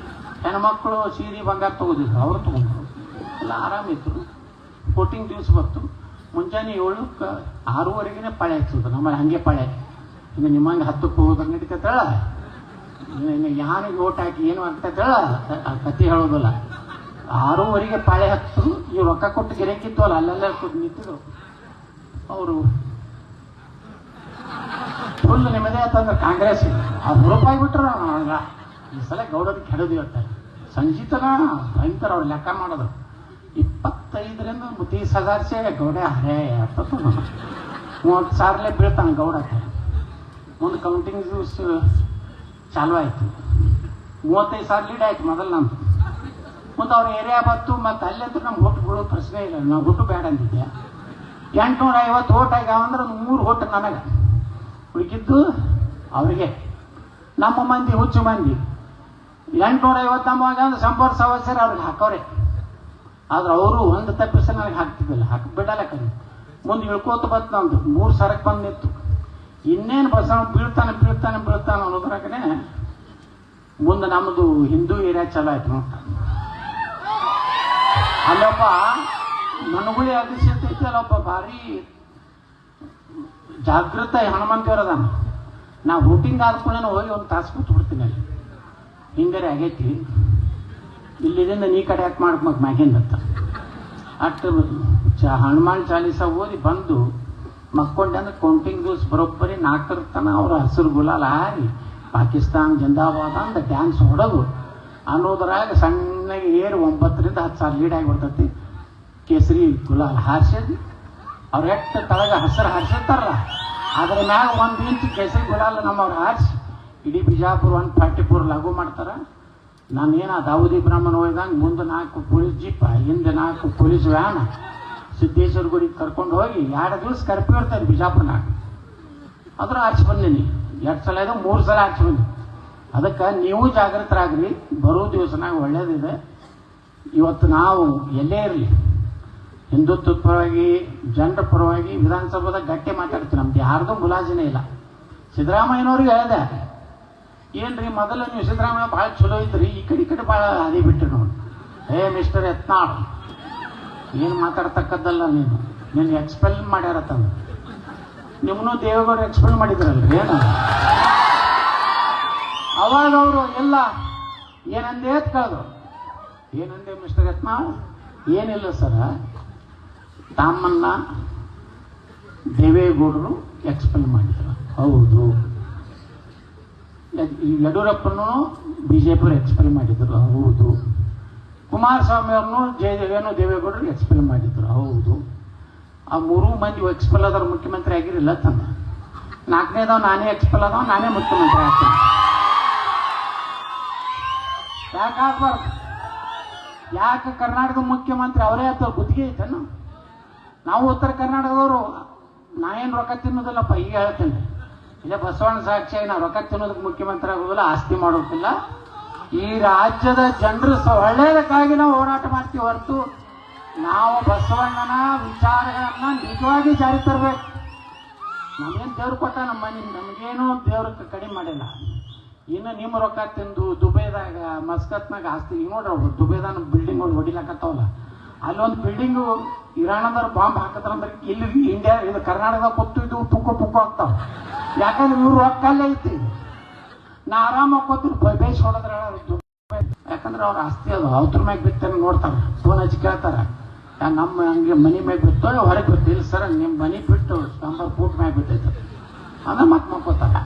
ಹೆಣ್ಮಕ್ಳು ಸೀರೆ ಬಂಗಾರ ತಗೋದಿದ್ರು, ಅವ್ರು ತಗೊಂಡ್ರು. ಎಲ್ಲ ಆರಾಮಿದ್ರು. ವೋಟಿಂಗ್ ದಿವಸ ಬಂತು. ಮುಂಜಾನೆ 7ಕ್ಕೆ 6:30ಗೆ ಪಾಳೆ ಹಚ್ಚೋದು. ನಮ್ಮಲ್ಲಿ ಹಾಗೆ ಪಾಳೆ. ಇನ್ನು ನಿಮ್ಮಂಗೆ 10ಕ್ಕೆ ಹೋಗೋದ್ರೆ ನಡೀತೈತಳ. ಯಾನಿಗೆ ಓಟ್ ಹಾಕಿ ಏನು ಆಗ್ತೈತಳ ಕತೆ ಹೇಳೋದಿಲ್ಲ. 6:30ಗೆ ಪಾಳೆ ಹಚ್ಚು. ಇವು ರೊಕ್ಕ ಕೊಟ್ಟು ಗಿರಕಿತ್ತವಲ್ಲ ಅಲ್ಲೆಲ್ಲ ನಿಂತಿದ್ರು. ಅವರು ಫುಲ್ ನಿಮ್ಮದೇ ಆತಂದ್ರೆ ಕಾಂಗ್ರೆಸ್ ರೂಪಾಯಿ ಬಿಟ್ರ. ಈ ಸಲ ಗೌಡರಿಗೆ ಕೆಡೋದು ಹೇಳ್ತಾರೆ. ಸಂಜೀತನ ಭಯಂಕರ ಅವ್ರು ಲೆಕ್ಕ ಮಾಡೋದು. 25ರಿಂದ 30,000 ಗೌಡ ಹರೇ 30,000 ಬೀಳ್ತಾನೆ ಗೌಡಕ್ಕೆ. ಒಂದು ಕೌಂಟಿಂಗ್ ದಿವಸ ಚಾಲು ಆಯಿತು. 35,000 ಲೀಡ್ ಆಯ್ತು ಮೊದಲು ನಮ್ದು. ಮತ್ತು ಅವ್ರ ಏರಿಯಾ ಬತ್ತು. ಮತ್ತು ಅಲ್ಲಂತೂ ನಮ್ಗೆ ಓಟ್ ಬೀಳೋ ಪ್ರಶ್ನೆ ಇಲ್ಲ. ನಾವು ಓಟು ಬೇಡ ಅಂತಿದ್ದೆ. 850 ಓಟ್ ಆಗ್ಯಾವಂದ್ರೆ 3 ಓಟ್ ನನಗೆ, ಉಳಿಕಿದ್ದು ಅವರಿಗೆ. ನಮ್ಮ ಮಂದಿ ಹುಚ್ಚು ಮಂದಿ 850 ನಮ್ಮವಾಗ ಅಂದ್ರೆ ಸಂಪರ್ಕ ಸವಸ್ಯರು ಅವ್ರಿಗೆ ಹಾಕೋರೆ. ಆದ್ರೆ ಅವರು ಒಂದು ತಪ್ಪಿಸ ನನಗೆ ಹಾಕ್ತಿದ್ದಿಲ್ಲ, ಬಿಡಲ್ಲ ಕಡೆ. ಮುಂದೆ ಇಳ್ಕೋತ ಬತ್ತು. ನಮ್ದು 3 ಸರಕ್ಕೆ ಬಂದು ನಿಂತು. ಇನ್ನೇನು ಬಸವ ಬೀಳ್ತಾನೆ ಅನ್ನೋದ್ರಾಗನೆ ಮುಂದೆ ನಮ್ಮದು ಹಿಂದೂ ಏರಿಯಾ ಚಲೋ ಆಯ್ತು ನೋಡ್ತ. ಅಲ್ಲೊಬ್ಬ ಮನುಗುಳಿ ಅಧಿಷ್ಠತೆ ಐತಿ. ಅಲ್ಲೊಬ್ಬ ಭಾರಿ ಜಾಗೃತ ಹನುಮಂತವ್ರದಾನ. ನಾ ವೋಟಿಂಗ್ ಆದ್ಕೊಳ್ಳೇನೋ ಹೋಗಿ ಒಂದು ತಾಸು ಕೂತು ಬಿಡ್ತೀನಿ ಅಲ್ಲಿ. ಹಿಂಗಾರೆ ಆಗೈತಿ, ಇಲ್ಲಿದಿಂದ ನೀ ಕಡೆ ಯಾಕೆ ಮಾಡ್ಬೇಕು ಮ್ಯಾಗಿಂದತ್ತ. ಅಷ್ಟು ಹನುಮಾನ್ ಚಾಲೀಸ ಓದಿ ಬಂದು ಮಕ್ಕೊಂಡೆ ಅಂದ್ರೆ ಕೌಂಟಿಂಗ್ ದಿವಸ ಬರೋಬ್ಬರಿ 4 ತನ ಅವ್ರ ಹಸಿರು ಗುಲಾಲ್ ಹಾರಿ ಪಾಕಿಸ್ತಾನ್ ಜಿಂದಾಬಾದ್ ಅಂತ ಡ್ಯಾನ್ಸ್ ಹೊಡೋದು ಅನ್ನೋದ್ರಾಗ ಸಣ್ಣಗೆ 9ರಿಂದ 10,000 ಲೀಡ್ ಆಗಿಬಿಡ್ತೈತಿ. ಕೇಸರಿ ಗುಲಾಲ್ ಹಾರಿಸಿದ್ ಅವ್ರು ಎಷ್ಟು ತಳಗ ಹಸಿರು ಹಾರಿಸಿರ್ತಾರಲ್ಲ ಅದ್ರ ಮ್ಯಾಗ 1 ಇಂಚ್ ಕೇಸರಿ ಗುಲಾಲ್ ನಮ್ಮವ್ರು ಹಾರಿಸಿ ಇಡೀ ಬಿಜಾಪುರ 144 ಲಾಗು ಮಾಡ್ತಾರೆ. ನಾನೇನು ದಾವೂದಿ ಬ್ರಾಹ್ಮಣ ಹೋಯ್ದಂಗೆ ಮುಂದೆ 4 ಪೊಲೀಸ್ ಜೀಪ, ಹಿಂದೆ 4 ಪೊಲೀಸ್ ವ್ಯಾನ್ ಸಿದ್ದೇಶ್ವರ ಗುಡಿಗೆ ಕರ್ಕೊಂಡು ಹೋಗಿ 2 ದಿವಸ ಕರ್ಫ್ಯೂ ಇರ್ತಾರೆ ಬಿಜಾಪುರನಾಗ. ಆದ್ರೂ ಆಚೆ ಬಂದೀನಿ. 2 ಸಲ ಇದೆ, 3 ಸಲ ಆಚೆ ಬಂದಿ. ಅದಕ್ಕೆ ನೀವು ಜಾಗೃತರಾಗ್ರಿ. ಬರೋ ದಿವಸನಾಗ ಒಳ್ಳೇದಿದೆ. ಇವತ್ತು ನಾವು ಎಲ್ಲೇ ಇರಲಿ ಹಿಂದುತ್ವದ ಪರವಾಗಿ ಜನರ ಪರವಾಗಿ ವಿಧಾನಸಭಾದಾಗ ಗಟ್ಟಿ ಮಾತಾಡ್ತೀವಿ. ನಮ್ದು ಯಾರ್ದು ಮುಲಾಜಿನೇ ಇಲ್ಲ. ಸಿದ್ದರಾಮಯ್ಯನವ್ರಿಗೆ ಹೇಳಿದೆ, ಏನ್ರಿ ಮೊದಲು ನೀವು ಸಿದ್ದರಾಮಯ್ಯ ಭಾಳ ಚಲೋ ಇದ್ರಿ, ಈ ಕಡೆ ಭಾಳ ಅದೇ ಬಿಟ್ರಿ ನೋಡಿ. ಮಿಸ್ಟರ್ ಯತ್ನಾಳ್ ಏನು ಮಾತಾಡ್ತಕ್ಕದ್ದಲ್ಲ, ನೀನು ಎಕ್ಸ್ಪೆಲ್ ಮಾಡ್ಯಾರತ್ತಂದು. ನಿಮ್ಮನ್ನು ದೇವೇಗೌಡರು ಎಕ್ಸ್ಪೆಲ್ ಮಾಡಿದ್ರಲ್ರಿ. ಏನು ಅವಾಗ ಅವರು ಎಲ್ಲ ಏನಂದೇ ಅಂತ ಕೇಳಿದ್ರು. ಏನಂದೆ ಮಿಸ್ಟರ್ ಯತ್ನಾಳ್? ಏನಿಲ್ಲ ಸರ, ತಮ್ಮನ್ನ ದೇವೇಗೌಡರು ಎಕ್ಸ್ಪೆಲ್ ಮಾಡಿದ್ರು. ಹೌದು. ಯಡಿಯೂರಪ್ಪನೂ ಬಿಜೆಪಿ ಎಕ್ಸ್ಪೆಲ್ ಮಾಡಿದ್ರು. ಹೌದು. ಕುಮಾರಸ್ವಾಮಿ ಅವ್ರನ್ನು ದೇವೇಗೌಡರು ಎಕ್ಸ್ಪೆಲ್ ಮಾಡಿದ್ರು. ಹೌದು. ಆ 3 ಮಂದಿ ಎಕ್ಸ್ಪೆಲ್ ಆದವ್ರು ಮುಖ್ಯಮಂತ್ರಿ ಆಗಿರಲಿಲ್ಲ ತಂದ. 4ನೇದವ್ ನಾನೇ ಎಕ್ಸ್ಪೆಲ್ ಆದವ, ನಾನೇ ಮುಖ್ಯಮಂತ್ರಿ ಆಗ್ತೀನಿ. ಯಾಕಾಗ್ಬಾರ್ದು? ಯಾಕೆ ಕರ್ನಾಟಕದ ಮುಖ್ಯಮಂತ್ರಿ ಅವರೇ ಆತ ಗುತ್ತಿಗೆ ಐತೇನು? ನಾವು ಉತ್ತರ ಕರ್ನಾಟಕದವರು ನಾನೇನು ರೊಕ್ಕ ತಿನ್ನೋದಿಲ್ಲಪ್ಪ. ಈಗ ಹೇಳ್ತೇನೆ, ಇಲ್ಲೇ ಬಸವಣ್ಣ ಸಾಕ್ಷಿಯಾಗಿ ನಾವು ರೊಕ್ಕ ತಿನ್ನೋದಕ್ಕೆ ಮುಖ್ಯಮಂತ್ರಿ ಆಗೋದಿಲ್ಲ, ಆಸ್ತಿ ಮಾಡೋದಿಲ್ಲ. ಈ ರಾಜ್ಯದ ಜನರು ಒಳ್ಳೆಯದಕ್ಕಾಗಿ ನಾವು ಹೋರಾಟ ಮಾಡ್ತೀವಿ ಹೊರತು ನಾವು ಬಸವಣ್ಣನ ವಿಚಾರಗಳನ್ನ ನಿಜವಾಗಿ ಜಾರಿ ತರಬೇಕು. ನಮಗೇನು ದೇವ್ರು ಕೊಟ್ಟ ನಮ್ಮ ಮನೆ, ನಮಗೇನು ದೇವ್ರ ಕಡಿಮೆ ಮಾಡಿಲ್ಲ. ಇನ್ನು ನಿಮ್ಮ ರೊಕ್ಕ ತಿಂದು ದುಬೈದಾಗ ಮಸ್ಕತ್ನಾಗ ಆಸ್ತಿ ನೋಡ್ರಿ. ಅವ್ರು ದುಬೈದಾನ ಬಿಲ್ಡಿಂಗ್ ಹೊಡಿಲಾಕತ್ತವಲ್ಲ, ಅಲ್ಲೊಂದು ಬಿಲ್ಡಿಂಗು ಇರಾಣದವ್ರು ಬಾಂಬ್ ಹಾಕತ್ತಂದ್ರೆ ಇಲ್ಲಿ ಇಂಡಿಯಾ ಇದು ಕರ್ನಾಟಕದಾಗ ಕೊತ್ತು ಇದು ಪುಕ್ಕು ಆಗ್ತಾವ. ಯಾಕಂದ್ರೆ ಇವ್ರು ರೊಕ್ಕಲ್ಲೇ ಐತಿ. ನಾ ಆರಾಮಾಗಿ ಕೊತ್ತು ಬೇಸ್ ಹೊಡೆದ್ರ ಯಾಕಂದ್ರೆ ಅವ್ರ ಆಸ್ತಿ ಅದು ಅವ್ರ ಮ್ಯಾಗ ಬಿತ್ತಂಗೆ ನೋಡ್ತಾರೆ, ಫೋನ್ ಹಚ್ಚಿ ಕೇಳ್ತಾರೆ, ನಮ್ಮ ಹಂಗೆ ಮನಿ ಮ್ಯಾಗ ಬಿತ್ತೋ ಹೊರಗೆ ಬಿತ್ತು. ಇಲ್ಲ ಸರ್ ನಿಮ್ಮ ಮನಿ ಬಿಟ್ಟು ನಂಬರ್ ಫೂಟ್ ಮ್ಯಾಗ ಬಿತ್ತೈತೆ ಅಂದ್ರೆ ಮತ್ತೆ ಮಕ್ಕೋತಾರ.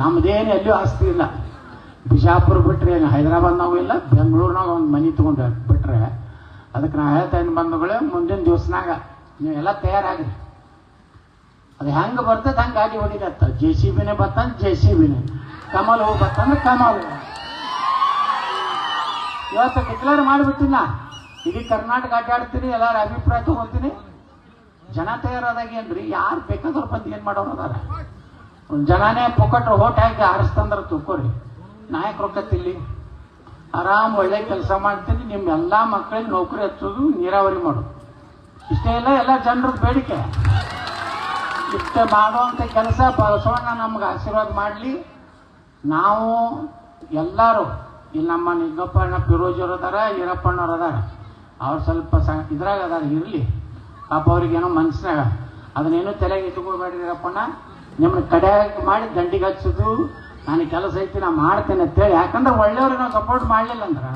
ನಮ್ದೇನು ಎಲ್ಲಿಯೂ ಆಸ್ತಿ ಇಲ್ಲ. ಬಿಜಾಪುರ ಬಿಟ್ರೆ ಹೈದರಾಬಾದ್ನಾಗೂ ಇಲ್ಲ, ಬೆಂಗಳೂರಿನಾಗ ಒಂದು ಮನಿ ತೊಗೊಂಡು ಬಿಟ್ರೆ ಅದಕ್ಕೆ ನಾ ಹೇಳ್ತೇನೆ ಬಂಧುಗಳೇ, ಮುಂದಿನ ದಿವಸನಾಗ ನೀವೆಲ್ಲ ತಯಾರಾಗ್ರಿ. ಅದು ಹೆಂಗೆ ಬರ್ತದೆ ಹಂಗೆ ಗಾಡಿ ಹೊಡಿದತ್ತ. JCBನೇ ಬರ್ತಂದ್ರೆ JCBನೇ, ಕಮಲ್ ಹೂ ಬರ್ತಂದ್ರೆ ಕಮಲ್. ಇವತ್ತು ಡಿಕ್ಲೇರ್ ಮಾಡಿಬಿಟ್ಟಿನ ಇಡೀ ಕರ್ನಾಟಕ ಅಡ್ಡಾಡ್ತೀನಿ, ಎಲ್ಲರ ಅಭಿಪ್ರಾಯ ತಗೊಂತೀನಿ. ಜನ ತಯಾರಾದಾಗೇನ್ರಿ, ಯಾರು ಬೇಕಾದ್ರೂ ಬಂದು ಏನು ಮಾಡೋರು ಅದಾರ. ಜನನೇ ಪೊಕಟ್ರು ಓಟ್ ಹಾಕಿ ಆರಿಸ್ತಂದ್ರೆ ತಿಳ್ಕೊರಿ, ನಾಯಕ ರೊಕ್ಕತ್ತಿಲ್ಲಿ ಆರಾಮ್ ಒಳ್ಳೆ ಕೆಲಸ ಮಾಡ್ತೀನಿ. ನಿಮ್ಮೆಲ್ಲ ಮಕ್ಕಳಿಗೆ ನೌಕರಿ ಹಚ್ಚೋದು, ನೀರಾವರಿ ಮಾಡೋದು, ಇಷ್ಟೇ ಇಲ್ಲ ಎಲ್ಲ ಜನರದ ಬೇಡಿಕೆ. ಇಷ್ಟ ಮಾಡುವಂಥ ಕೆಲಸ ಬಸವಣ್ಣ ನಮ್ಗೆ ಆಶೀರ್ವಾದ ಮಾಡಲಿ. ನಾವು ಎಲ್ಲರೂ ಇಲ್ಲಿ ನಮ್ಮ ನಿಂಗಪ್ಪಣ್ಣ ಫಿರೋಜವ್ರು ಅದಾರ, ಈರಪ್ಪಣ್ಣವ್ರು ಅದಾರ, ಅವ್ರು ಸ್ವಲ್ಪ ಇದ್ರಾಗ ಅದಾರ, ಇರಲಿ ಪಾಪ ಅವ್ರಿಗೇನೋ ಮನ್ಸಿನಾಗ ಅದನ್ನೇನು ತಲೆಗೆ ಇಟ್ಕೊಳ್ಬೇಡ್ರಿ. ಈರಪ್ಪಣ್ಣ ನಿಮ್ಮನ್ನ ಕಡೆಯಾಗಿ ಮಾಡಿ ದಂಡಿಗೆ ಹಚ್ಚೋದು ನನಗೆ ಕೆಲಸ ಐತಿ, ನಾ ಮಾಡ್ತೇನೆ ಅಂತೇಳಿ. ಯಾಕಂದ್ರೆ ಒಳ್ಳೆಯವ್ರಿಗೆ ನಾವು ಸಪೋರ್ಟ್ ಮಾಡಲಿಲ್ಲ ಅಂದ್ರೆ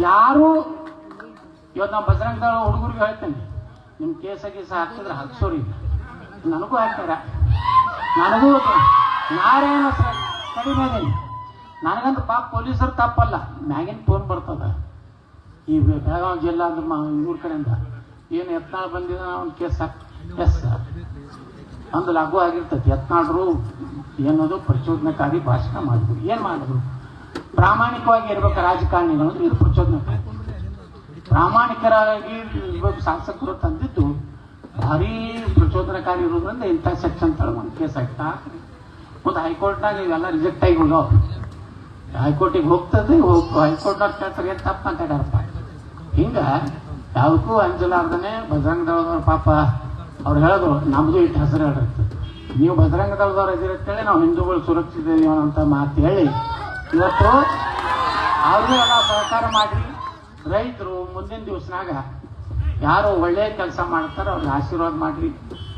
ಯಾರು ಇವತ್ತು ನಾವು ಬಜರಂಗದಳ ಹುಡುಗರಿಗೆ ಹೇಳ್ತೇನೆ, ನಿಮ್ಮ ಕೇಸ ಹಾಕಿದ್ರೆ ಹಾಕ್ಸೋರಿ, ನನಗೂ ಹಾಕ್ತಾರ, ನನಗೂ ನಾರೇನು ಕಡಿಮೆ ಅದೇನಿ. ನನಗಂದ್ರೆ ಪಾಪ ಪೊಲೀಸರು ತಪ್ಪಲ್ಲ, ಮ್ಯಾಗಿನ ಫೋನ್ ಬರ್ತದ ಈ ಬೆಳಗಾವಿ ಜಿಲ್ಲಾ ಇವ್ರ ಕಡೆಯಿಂದ, ಏನು ಯತ್ನಾಳ್ ಬಂದಿದ ಒಂದು ಕೇಸ್ ಎಸ್ ಸರ್ ಒಂದು ಲಘು ಆಗಿರ್ತೈತಿ. ಯತ್ನಾಳರು ಏನದು ಪ್ರಚೋದನಕಾರಿ ಭಾಷಣ ಮಾಡಿದ್ರು. ಏನು ಮಾಡಿದ್ರು? ಪ್ರಾಮಾಣಿಕವಾಗಿ ಇರ್ಬೇಕು ರಾಜಕಾರಣಿಗಳು ಅಂದ್ರೆ ಇದು ಪ್ರಚೋದನಕಾರಿ. ಪ್ರಾಮಾಣಿಕರಾಗಿ ಇರ್ಬೇಕು ಶಾಸಕರು ತಂದಿದ್ದು ಭಾರಿ ಪ್ರಚೋದನಕಾರಿ ಇರೋದ್ರಿಂದ ಇಂಥ ಸೆಕ್ಷನ್ ತಳ ಒಂದು ಕೇಸ್ ಆಗ್ತಾ. ಮತ್ತು ಹೈಕೋರ್ಟ್ನಾಗ ಇವೆಲ್ಲ ರಿಜೆಕ್ಟ್ ಆಗಿ ಹೋಗೋ, ಹೈಕೋರ್ಟಿಗೆ ಹೋಗ್ತದೆ, ಹೈಕೋರ್ಟ್ನಾಗ ಕೇಳ್ತಾರೆ ಏನು ತಪ್ಪು ಮಾತಾಡ್ಯಾರಪ್ಪ. ಹಿಂಗೆ ಯಾವುದಕ್ಕೂ ಅಂಜಲಾರ್ದನೆ ಬಜರಂಗದವ್ರ ಪಾಪ ಅವ್ರು ಹೇಳಿದ್ರು, ನಮ್ಮದು ಇಟ್ಟು ಹೆಸರು ಹೇಳಿರ್ತದೆ, ನೀವು ಬಜರಂಗದವ್ರದವ್ರು ಇದಿರುತ್ತೇಳಿ ನಾವು ಹಿಂದೂಗಳು ಸುರಕ್ಷಿತ ಅಂತ ಮಾತು ಹೇಳಿ ಇವತ್ತು ಅವ್ರಿಗೂ ಎಲ್ಲ ಸಹಕಾರ ಮಾಡಿರಿ. ರೈತರು ಮುಂದಿನ ದಿವಸನಾಗ ಯಾರು ಒಳ್ಳೆಯ ಕೆಲಸ ಮಾಡ್ತಾರೋ ಅವ್ರಿಗೆ ಆಶೀರ್ವಾದ ಮಾಡಿರಿ.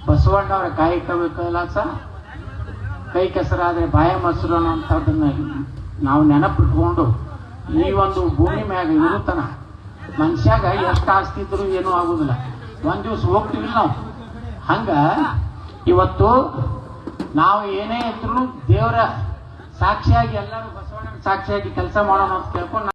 ಬಸವಣ್ಣವರ ಕಾಯಕ ಕೈಲಾಸ ಕೈ ಕೆಸರಾದರೆ ಬಾಯ ಮೊಸರು ಅನ್ನೋಂಥದ್ದನ್ನ ನಾವು ನೆನಪಿಟ್ಕೊಂಡು ಈ ಒಂದು ಭೂಮಿ ಮ್ಯಾಗ ಇರುತ್ತನ ಮನುಷ್ಯಾಗ ಎಷ್ಟು ಆಸ್ತಿ ಇದ್ರು ಏನೂ ಆಗುದಿಲ್ಲ, ಒಂದ್ ದಿವ್ಸ ಹೋಗ್ತೀವಿ ನಾವು. ಹಂಗ ಇವತ್ತು ನಾವು ಏನೇ ಇದ್ರು ದೇವರ ಸಾಕ್ಷಿಯಾಗಿ ಎಲ್ಲರೂ ಬಸವಣ್ಣನ ಸಾಕ್ಷಿಯಾಗಿ ಕೆಲಸ ಮಾಡೋಣ ಅಂತ ಕೇಳ್ಕೊಂಡು